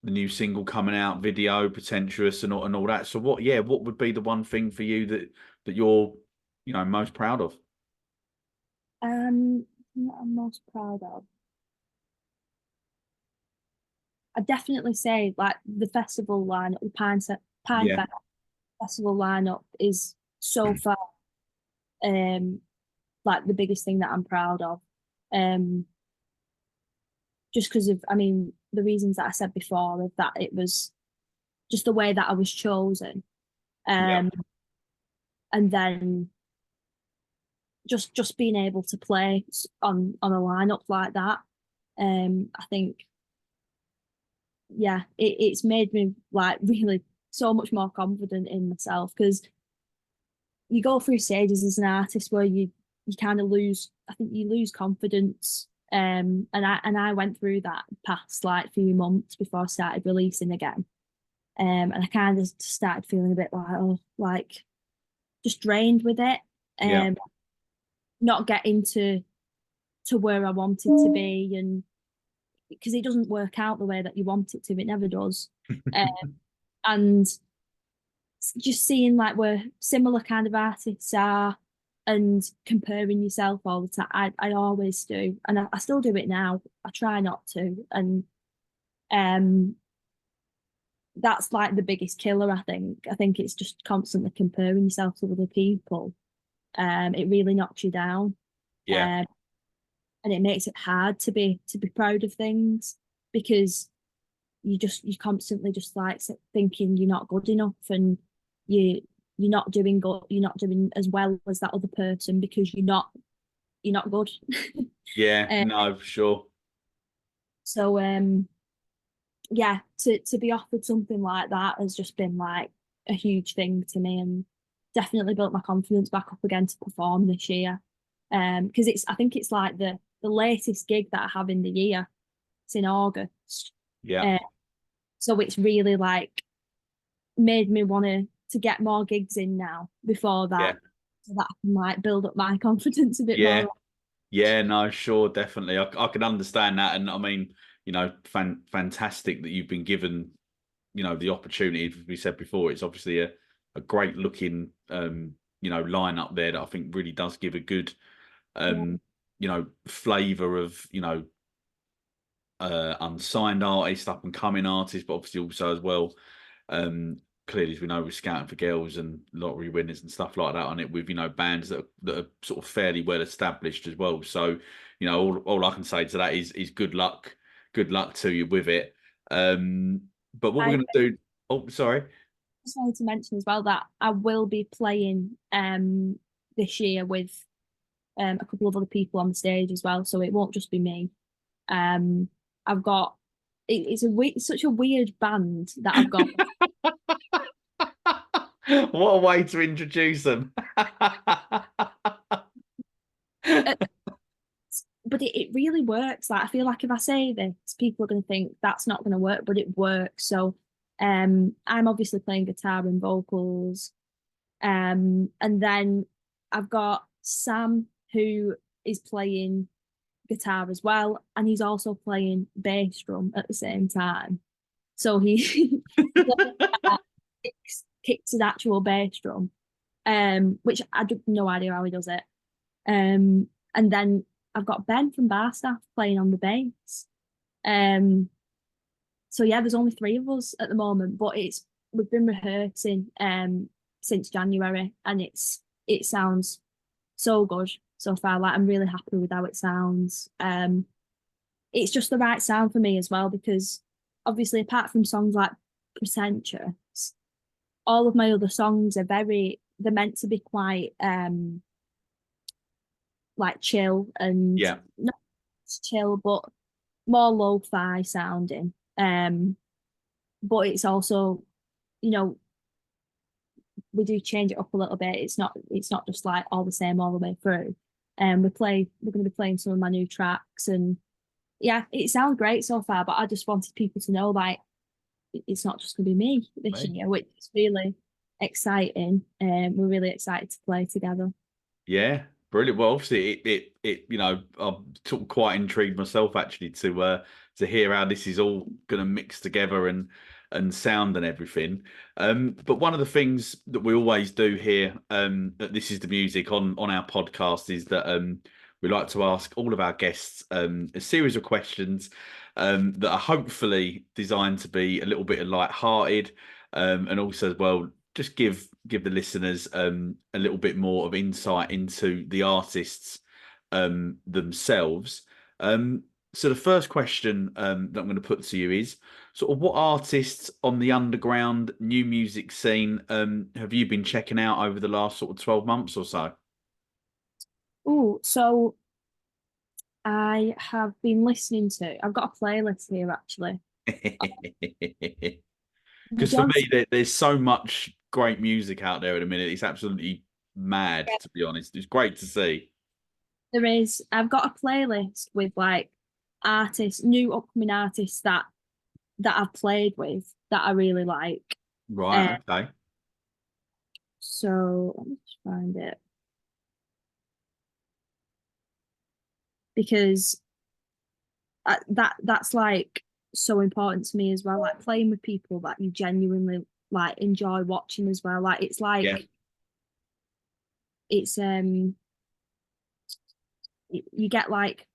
the new single coming out, video, Pretentious, and all that. So what would be the one thing for you that you're, most proud of? What I'm most proud of, I definitely say like the festival lineup, the Pine Yeah, Fe- Festival lineup is so far um like the biggest thing that I'm proud of. Um, just because of, I mean, the reasons that I said before, of that it was just the way that I was chosen. yeah, Um, and then just being able to play on a lineup like that. I think, yeah, it's made me like really so much more confident in myself, because you go through stages as an artist where you kind of lose, I think you lose confidence. And I went through that past like few months before I started releasing again. And I kind of started feeling a bit like, oh, like just drained with it. yeah, Um, not getting to where I wanted to be, and because it doesn't work out the way that you want it to, it never does. Um, and just seeing like where similar kind of artists are and comparing yourself all the time. I always do, and I still do it now. I try not to, and um, that's like the biggest killer. I think it's just constantly comparing yourself to other people. It really knocks you down, yeah, um, and it makes it hard to be proud of things, because you constantly just like thinking you're not good enough, and you you're not doing as well as that other person because you're not good. yeah. uh, No, for sure. so yeah, to be offered something like that has just been like a huge thing to me, and definitely built my confidence back up again to perform this year. Because I think it's like the latest gig that I have in the year. It's in August. Yeah, uh, so it's really like made me want to get more gigs in now before yeah, that, so that I can like build up my confidence a bit yeah. more. Yeah, no, sure, definitely. I can understand that, and I mean, fantastic that you've been given, the opportunity. As we said before, it's obviously a great looking, lineup there that I think really does give a good, Yeah, flavour of, unsigned artists, up and coming artists, but obviously also as well. Clearly, as we know, we're scouting for girls and lottery winners and stuff like that on it, with bands that are sort of fairly well established as well. So, all I can say to that is good luck to you with it. But what we're going to do? Oh, sorry. Just wanted to mention as well that I will be playing this year with a couple of other people on the stage as well, so it won't just be me. I've got it's such a weird band that I've got. What a way to introduce them. But it really works. Like, I feel like if I say this, people are going to think that's not going to work, but it works. So I'm obviously playing guitar and vocals. And then I've got Sam, who is playing guitar as well, and he's also playing bass drum at the same time. So he kicks his actual bass drum, which I have no idea how he does it. And then I've got Ben from Bar Staff playing on the bass. So yeah, there's only 3 of us at the moment, but we've been rehearsing since January, and it sounds so good so far. Like, I'm really happy with how it sounds. It's just the right sound for me as well, because obviously, apart from songs like Pretentious, all of my other songs are they're meant to be quite like chill and not chill, but more lo-fi sounding. But it's also, we do change it up a little bit. It's not just like all the same all the way through. We're going to be playing some of my new tracks, and yeah, it sounds great so far. But I just wanted people to know, like, it's not just going to be me this year, which is really exciting. We're really excited to play together. Yeah, brilliant. Well, obviously, I'm quite intrigued myself actually to hear how this is all going to mix together and sound and everything. But one of the things that we always do here at This Is the Music on our podcast is that we like to ask all of our guests a series of questions that are hopefully designed to be a little bit light-hearted, and also as well just give the listeners a little bit more of insight into the artists themselves. So the first question that I'm going to put to you is sort of, what artists on the underground new music scene have you been checking out over the last sort of 12 months or so? Oh, so I have been listening to, I've got a playlist here actually. Because for me, there's so much great music out there at the minute. It's absolutely mad, to be honest. It's great to see. There is. I've got a playlist with like artists, new upcoming artists that I've played with that I really like. Right. Okay. So let me just find it, because that's like so important to me as well. Like, playing with people that you genuinely like enjoy watching as well. Like, it's like it's you get like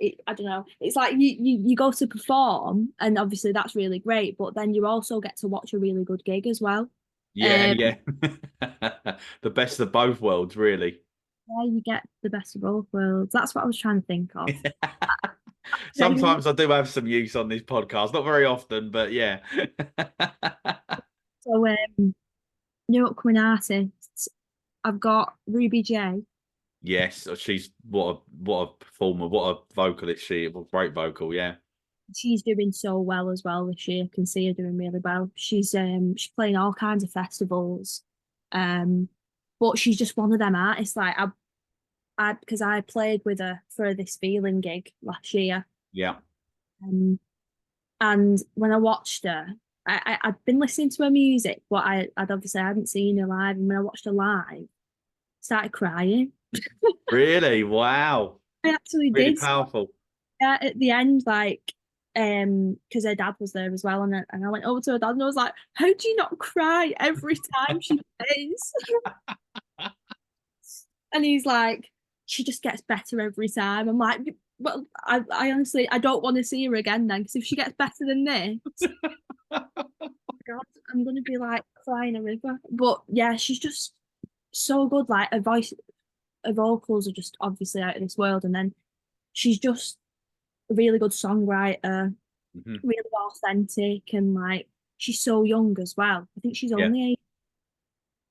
I don't know. It's like you go to perform, and obviously that's really great, but then you also get to watch a really good gig as well. Yeah. The best of both worlds, really. Yeah, you get the best of both worlds. That's what I was trying to think of. Sometimes I do have some use on this podcast, not very often, but yeah. So, new upcoming artists, I've got Ruby J. Yes, she's what a performer, what a vocalist she, a great vocal, yeah. She's doing so well as well this year. I can see her doing really well. She's playing all kinds of festivals. But she's just one of them artists. Like, because I played with her for this Feeling gig last year. Yeah. And when I watched her, I'd been listening to her music, but I hadn't seen her live. And when I watched her live, I started crying. Really? Wow. I actually really did. Powerful. Yeah, at the end, like, because her dad was there as well, and I went over to her dad and I was like, "How do you not cry every time she plays?" And he's like, "She just gets better every time." I'm like, Well, I honestly I don't want to see her again then, because if she gets better than this, God, I'm gonna be like crying a river. But yeah, she's just so good. Like her voice, her vocals are just obviously out of this world, and then she's just a really good songwriter, Mhm. really authentic, and like she's so young as well. I think she's Yeah, only 8.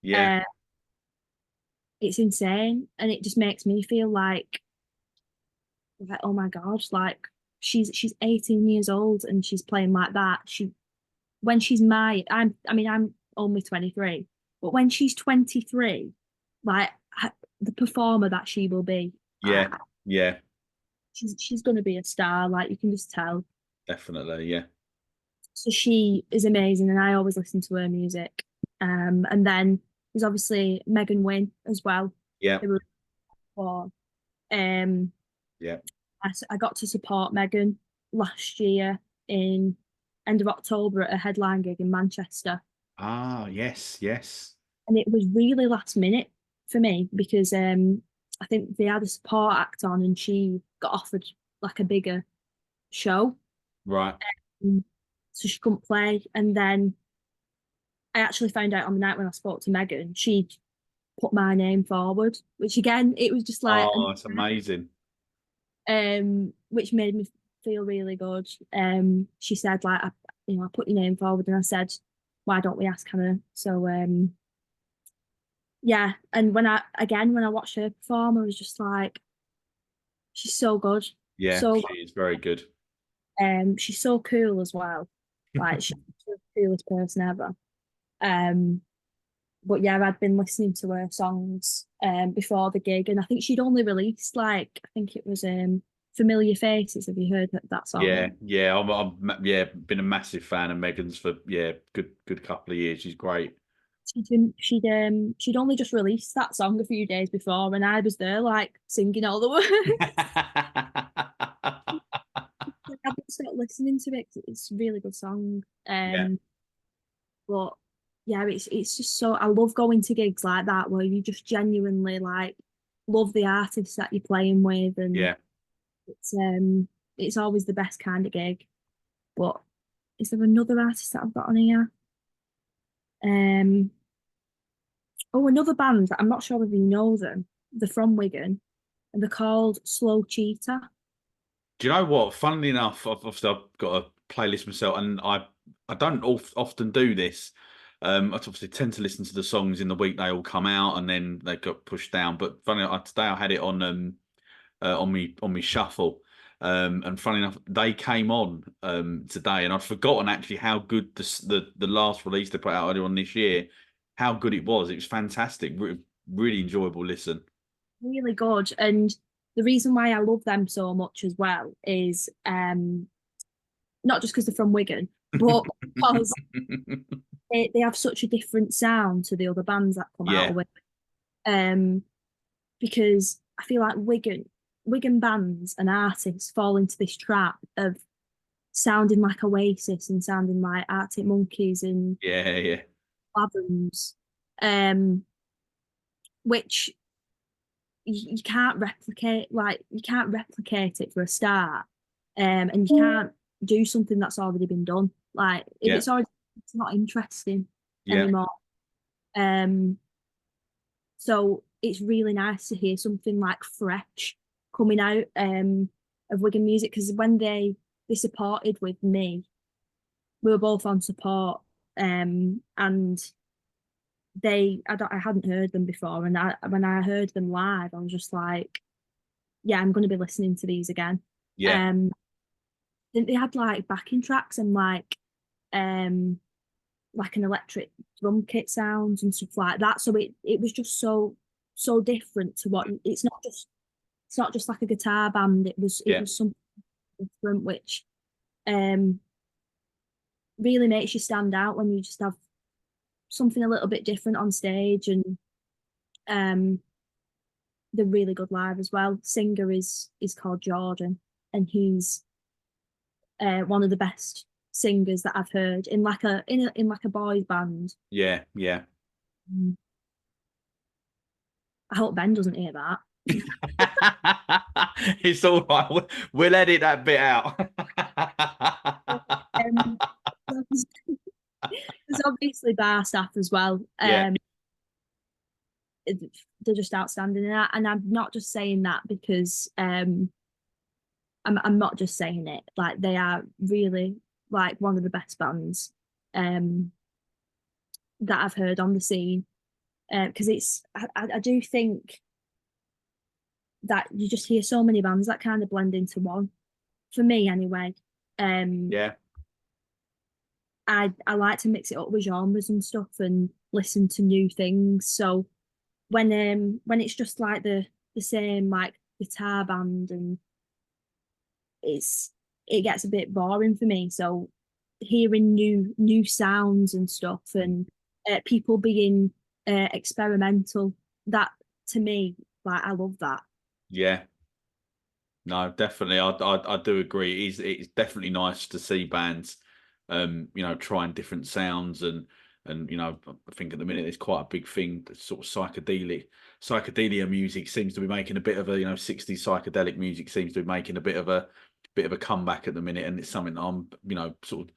yeah, It's insane, and it just makes me feel like oh my God, like she's 18 years old and she's playing like that. She when she's my I mean I'm only 23, but when she's 23, like the performer that she will be, yeah, yeah, she's gonna be a star. Like you can just tell. definitely, yeah, So she is amazing, and I always listen to her music. And then there's obviously Megan Wynn as well. yeah, Who were before. Um, yeah. I got to support Megan last year in end of October at a headline gig in Manchester, Ah, yes, yes. and it was really last minute for me because I think they had a support act on, and she got offered like a bigger show, Right. um, so she couldn't play. And then I actually found out on the night when I spoke to Megan, she put my name forward, which again, it was just like, Oh, it's amazing. which made me feel really good. She said like, I put your name forward, and I said, why don't we ask Hannah? So, yeah. And when I watched her perform, I was just like, she's so good, Yeah, so she is very good. she's so cool as well. Like she's the coolest person ever. Um, but yeah, I'd been listening to her songs before the gig, and I think she'd only released like I think it was Familiar Faces. Have you heard that Yeah, song? yeah. Yeah, been a massive fan of Megan's for good couple of years. She's great. She'd only just released that song a few days before, and I was there like singing all the words. Like, I've been start listening to it 'cause it's a really good song. Yeah, But yeah, it's just so I love going to gigs like that where you just genuinely like love the artists that you're playing with, and yeah. it's always the best kind of gig. But is there another artist that I've got on here? Um, oh, another band that I'm not sure if you know them. They're from Wigan, and they're called Slow Cheetah. Do you know what? Funnily enough, I've got a playlist myself, and I don't often do this. I obviously tend to listen to the songs in the week they all come out, and then they got pushed down. But today I had it on me shuffle. And funny enough, they came on today, and I'd forgotten actually how good the last release they put out earlier on this year, how good it was. It was fantastic, really enjoyable listen. Really good. And the reason why I love them so much as well is not just because they're from Wigan, but because they have such a different sound to the other bands that come out Yeah, of Wigan. Um, because I feel like Wigan bands and artists fall into this trap of sounding like Oasis and sounding like Arctic Monkeys and yeah, yeah, Albums, um, which you can't replicate. Like you can't replicate it for a start, and you can't do something that's already been done. Like if yeah, it's not interesting yeah, anymore. Um, so it's really nice to hear something like fresh coming out of Wigan music, because when they supported with me, we were both on support, and I hadn't heard them before, and when I heard them live, I was just like, yeah, I'm going to be listening to these again. yeah, Um, then they had like backing tracks and um like an electric drum kit sounds and stuff like that. So it was just so different to what it's not just like a guitar band. It yeah, was something different, which um really makes you stand out when you just have something a little bit different on stage. And um they're really good live as well. Singer is called Jordan, and he's one of the best singers that I've heard in like a boys band. yeah, yeah. I hope Ben doesn't hear that. It's all right. We'll edit that bit out. Um, there's obviously bar staff as well. Yeah, They're just outstanding, and I'm not just saying that because I'm not just saying it. Like they are really like one of the best bands um that I've heard on the scene. Because I do think that you just hear so many bands that kind of blend into one. For me, anyway. Um, yeah, I like to mix it up with genres and stuff and listen to new things. So when it's just like the same like guitar band and it gets a bit boring for me. So hearing new sounds and stuff and people being experimental, that to me, like I love that. yeah. No, definitely. I do agree. It's definitely nice to see bands, trying different sounds and I think at the minute there's quite a big thing. That sort of psychedelia music seems to be making a bit of a 60s psychedelic music seems to be making a bit of a comeback at the minute, and it's something that I'm sort of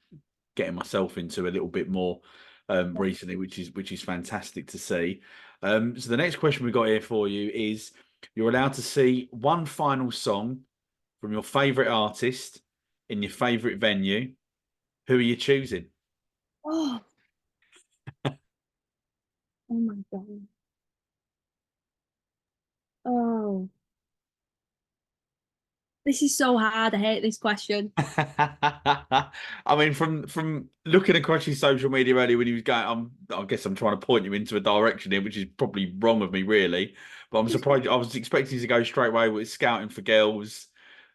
getting myself into a little bit more recently, which is fantastic to see. So the next question we got here for you is. You're allowed to see one final song from your favourite artist in your favourite venue. Who are you choosing? Oh, oh my God. Oh, this is so hard. I hate this question. I mean, from looking across your social media earlier when he was going, I guess I'm trying to point you into a direction here, which is probably wrong of me, really. But I'm surprised. I was expecting to go straight away with scouting for girls.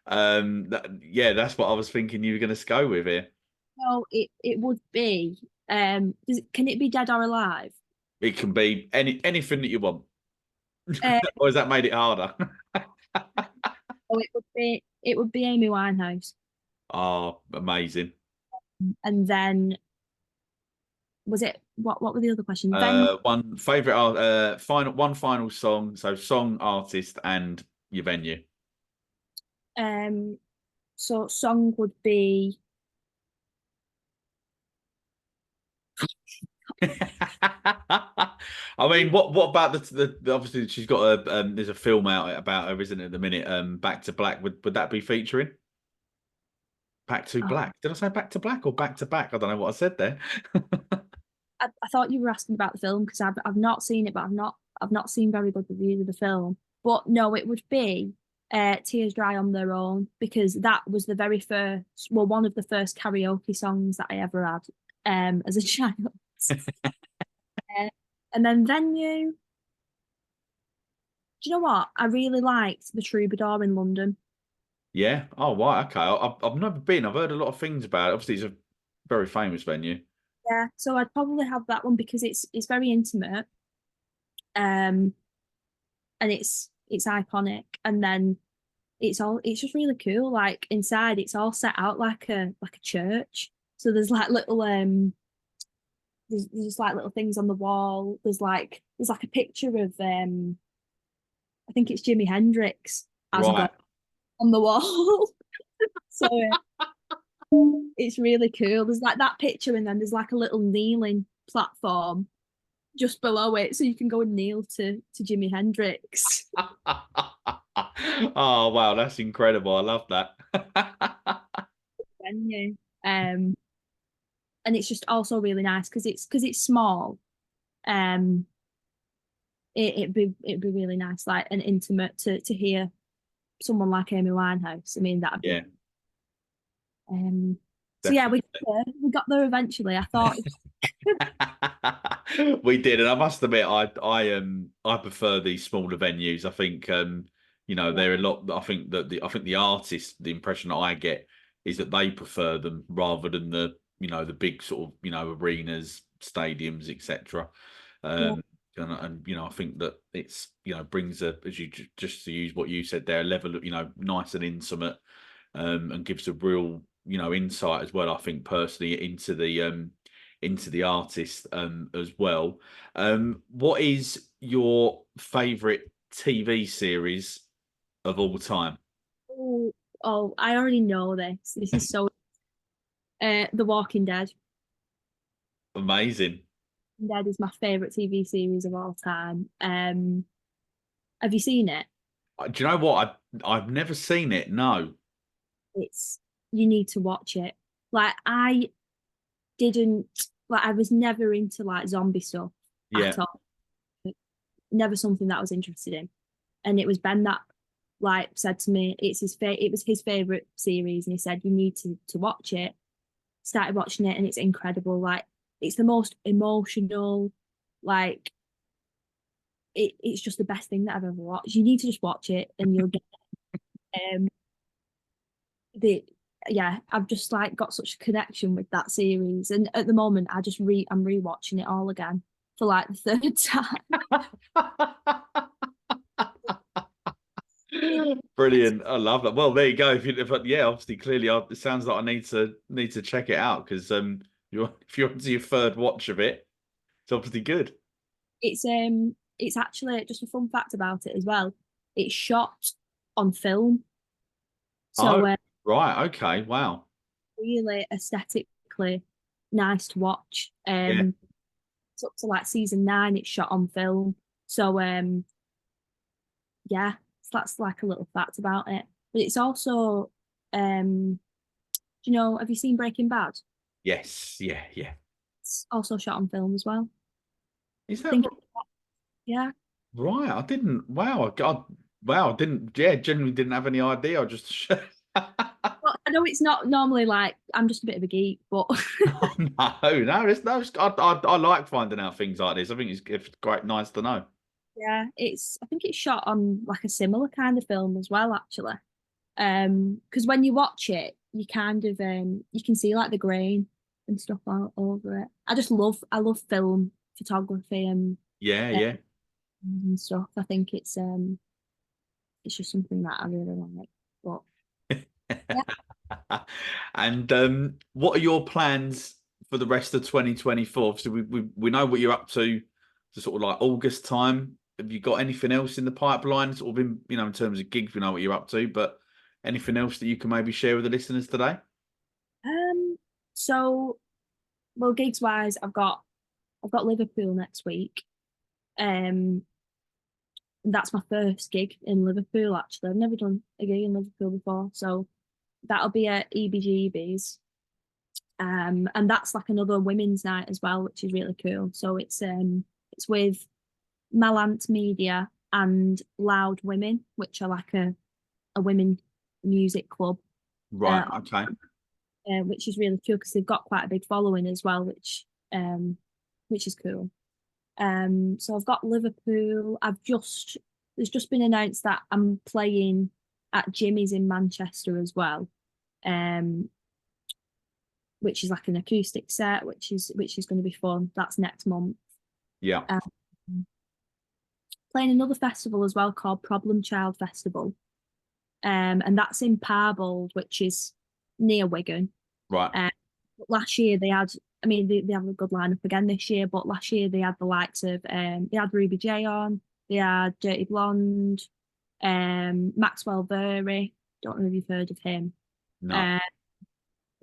Yeah, that's what I was thinking you were going to go with here. No, it would be. Can it be dead or alive? It can be anything that you want, Uh, or has that made it harder? oh, it would be Amy Winehouse, Oh, amazing. and then was it what were the other questions? Then One favorite art, one final song. So song, artist, and your venue. so song would be I mean, what about obviously she's got there's a film out about her, isn't it, at the minute? Back to Black. Would that be featuring Back to oh, Black? Did I say Back to Black or Back to Back? I don't know what I said there. I thought you were asking about the film because I've not seen it, but I've not seen very good reviews of the film. But no, it would be Tears Dry on Their Own because that was the very first, well, one of the first karaoke songs that I ever had as a child. Uh, and then venue, do you know what? I really liked the Troubadour in London. Yeah. Oh, right. Okay. I've never been. I've heard a lot of things about it. Obviously, it's a very famous venue. Yeah, so I'd probably have that one because it's very intimate, um, and it's iconic, and then it's just really cool. Like inside, it's all set out like a church. So there's like little there's just like little things on the wall. There's like a picture of I think it's Jimi Hendrix as a god Right. on the wall. So it's really cool. There's like that picture, and then there's like a little kneeling platform just below it, so you can go and kneel to Jimi Hendrix. Oh wow, that's incredible. I love that. Venue. And it's just also really nice because it's small. Um, it'd be really nice, like and intimate to hear someone like Amy Winehouse. I mean, that'd be. Yeah, So yeah, definitely. we got there eventually. I thought, We did, and I must admit, I prefer these smaller venues. I think yeah, they're a lot. I think the artist, the impression that I get is that they prefer them rather than the big sort of arenas, stadiums, etc. yeah, And I think that it's brings a, as you just to use what you said there, a level of nice and intimate, and gives a real insight as well. I think personally into the artist as well. What is your favourite TV series of all time? Oh, oh, I already know this. This is so. The Walking Dead. Amazing. Dead is my favorite TV series of all time. Have you seen it? Do you know what? I've never seen it. No. It's you need to watch it. Like I didn't like I was never into like zombie stuff Yeah. at all. Never something that I was interested in. And it was Ben that like said to me it was his favorite series and he said you need to watch it. Started watching it and it's incredible. Like it's the most emotional, like it's just the best thing that I've ever watched. You need to just watch it and you'll get um the yeah, I've just like got such a connection with that series. And at the moment I'm rewatching it all again for like the third time. Brilliant. I love that. Well, there you go. Yeah, obviously, clearly, it sounds like I need to check it out because if you're onto your third watch of it, it's obviously good. It's actually just a fun fact about it as well. It's shot on film. So Oh, right. Okay. Wow. really aesthetically nice to watch. Yeah. It's up to like season 9, it's shot on film. So yeah, so that's like a little fact about it. But it's also do you know, have you seen Breaking Bad? Yes. Yeah. Yeah. It's also shot on film as well. Is I that think yeah. right? I didn't. Wow. God. Wow. I didn't. Yeah. Genuinely didn't have any idea. I just. Well, I know it's not normally like I'm just a bit of a geek, but Oh, no. I like finding out things like this. I think it's quite nice to know. yeah, I think it's shot on like a similar kind of film as well, actually. Because when you watch it, you kind of you can see like the grain and stuff all over it. I love film photography Yeah. uh, Yeah. and stuff. I think it's just something that I really like. But yeah, And what are your plans for the rest of 2024? So we know what you're up to sort of like August time. Have you got anything else in the pipeline? Sort of in terms of gigs, we know what you're up to, but anything else that you can maybe share with the listeners today? um, so well, gigs wise, I've got Liverpool next week. Um, that's my first gig in Liverpool. Actually, I've never done a gig in Liverpool before, so that'll be at EBGB's. And that's like another women's night as well, which is really cool. So it's with Malant Media and Loud Women, which are like a women music club, Right. uh, Okay. which is really cool because they've got quite a big following as well, which is cool. So I've got Liverpool. There's just been announced that I'm playing at Jimmy's in Manchester as well. Um, which is like an acoustic set, which is going to be fun. That's next month. Yeah. Um, playing another festival as well called Problem Child Festival, and that's in Parbold, which is near Wigan. Right. Last year they had, I mean, they have a good lineup again this year, but last year they had the likes of, they had Ruby J on, they had Dirty Blonde, Maxwell Burry. Don't know if you've heard of him. No. Uh,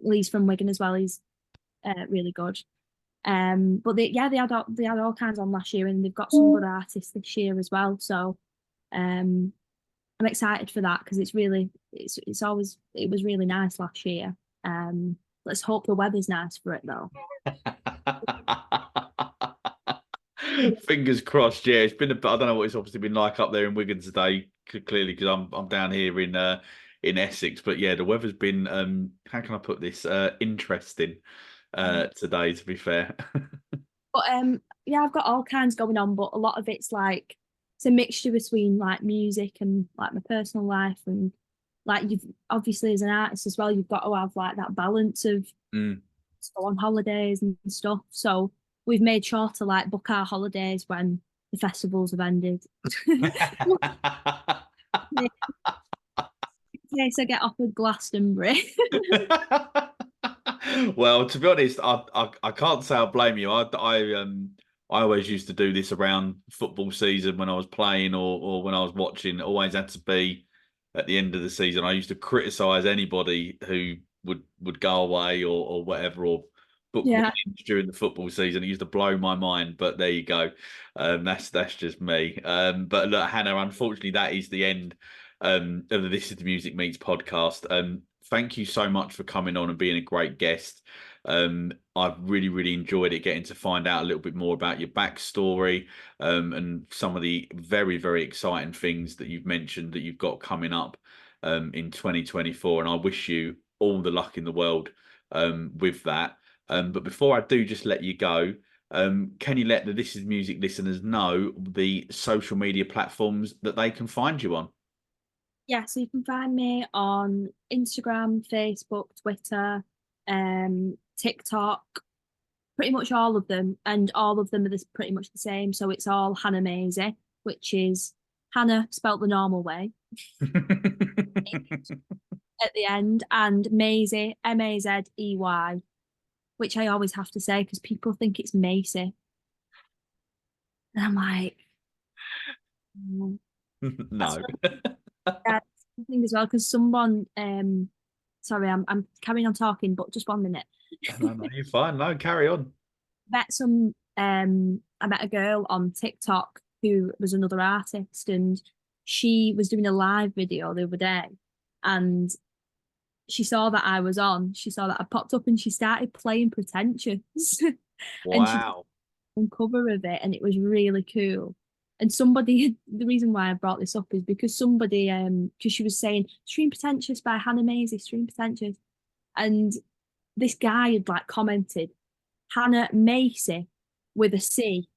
Lee's from Wigan as well. He's really good. But they had all kinds on last year, and they've got some good artists this year as well. So, um, I'm excited for that because it was really nice last year. Let's hope the weather's nice for it though. Fingers crossed. Yeah, it's been. I don't know what it's obviously been like up there in Wigan today. Clearly, because I'm down here in Essex. But yeah, the weather's been. How can I put this? Interesting. Today, to be fair. But yeah, I've got all kinds going on, but a lot of it's a mixture between like music and like my personal life and like you've obviously as an artist as well, you've got to have like that balance of Mm. go on holidays and stuff. So we've made sure to like book our holidays when the festivals have ended. In case I get offered Glastonbury. Well, to be honest, I can't say I blame you. I always used to do this around football season when I was playing or when I was watching. It always had to be at the end of the season. I used to criticize anybody who would go away or whatever, or book Yeah. weekends during the football season. It used to blow my mind, but there you go. That's just me. But look, Hannah, unfortunately, that is the end of the This Is the Music Meets podcast. Thank you so much for coming on and being a great guest. I've really enjoyed it, getting to find out a little bit more about your backstory, and some of the very exciting things that you've mentioned that you've got coming up in 2024. And I wish you all the luck in the world with that. But before I do just let you go, can you let the This Is Music listeners know the social media platforms that they can find you on? Yeah, so you can find me on Instagram, Facebook, Twitter, TikTok, pretty much all of them, and all of them are pretty much the same. So it's all Hannah Mazey, which is Hannah spelt the normal way at the end, and Mazey, Mazey, which I always have to say because people think it's Macy, and I'm like, mm. That's No. yeah, thing as well because someone sorry, I'm carrying on talking, but just 1 minute. No, you're fine. No, carry on. I met a girl on TikTok who was another artist, and she was doing a live video the other day, and she saw that I was on, she saw that I popped up, and she started playing Pretentious. And she did Wow. a cover of it, and it was really cool. And somebody, the reason why I brought this up is because somebody, because she was saying, stream Pretentious by Hannah Mazey, stream Pretentious. And this guy had like commented, Hannah Macy with a C.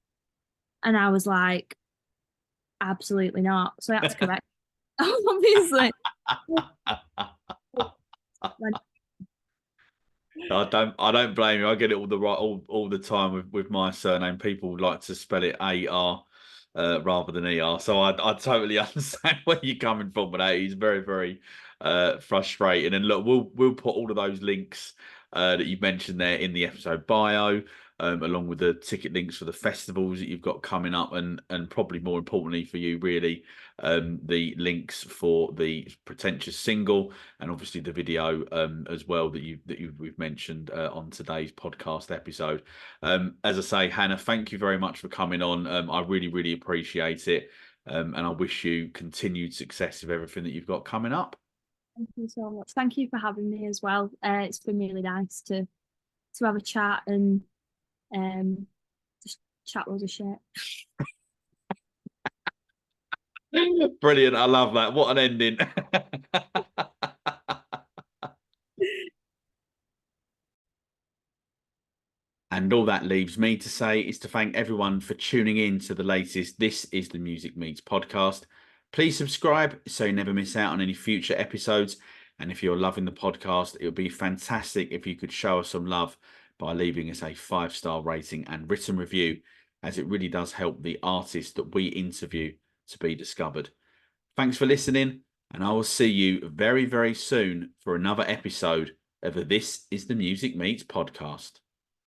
And I was like, absolutely not. So that's correct. Obviously. I don't blame you. I get it all the right all the time with my surname. People like to spell it AR rather than ER. So I totally understand where you're coming from, but that is very frustrating. And look, we'll put all of those links that you mentioned there in the episode bio, along with the ticket links for the festivals that you've got coming up, and probably more importantly for you, really, the links for the Pretentious single, and obviously the video as well we've mentioned on today's podcast episode. As I say, Hannah, thank you very much for coming on. I really appreciate it, and I wish you continued success with everything that you've got coming up. Thank you so much. Thank you for having me as well. It's been really nice to have a chat and just chat loads of shit. Brilliant. I love that. What an ending. And all that leaves me to say is to thank everyone for tuning in to the latest This Is the Music Meets podcast. Please subscribe so you never miss out on any future episodes. And if you're loving the podcast, it would be fantastic if you could show us some love by leaving us a 5-star rating and written review, as it really does help the artists that we interview to be discovered. Thanks for listening, and I will see you very soon for another episode of the This Is the Music Meets podcast.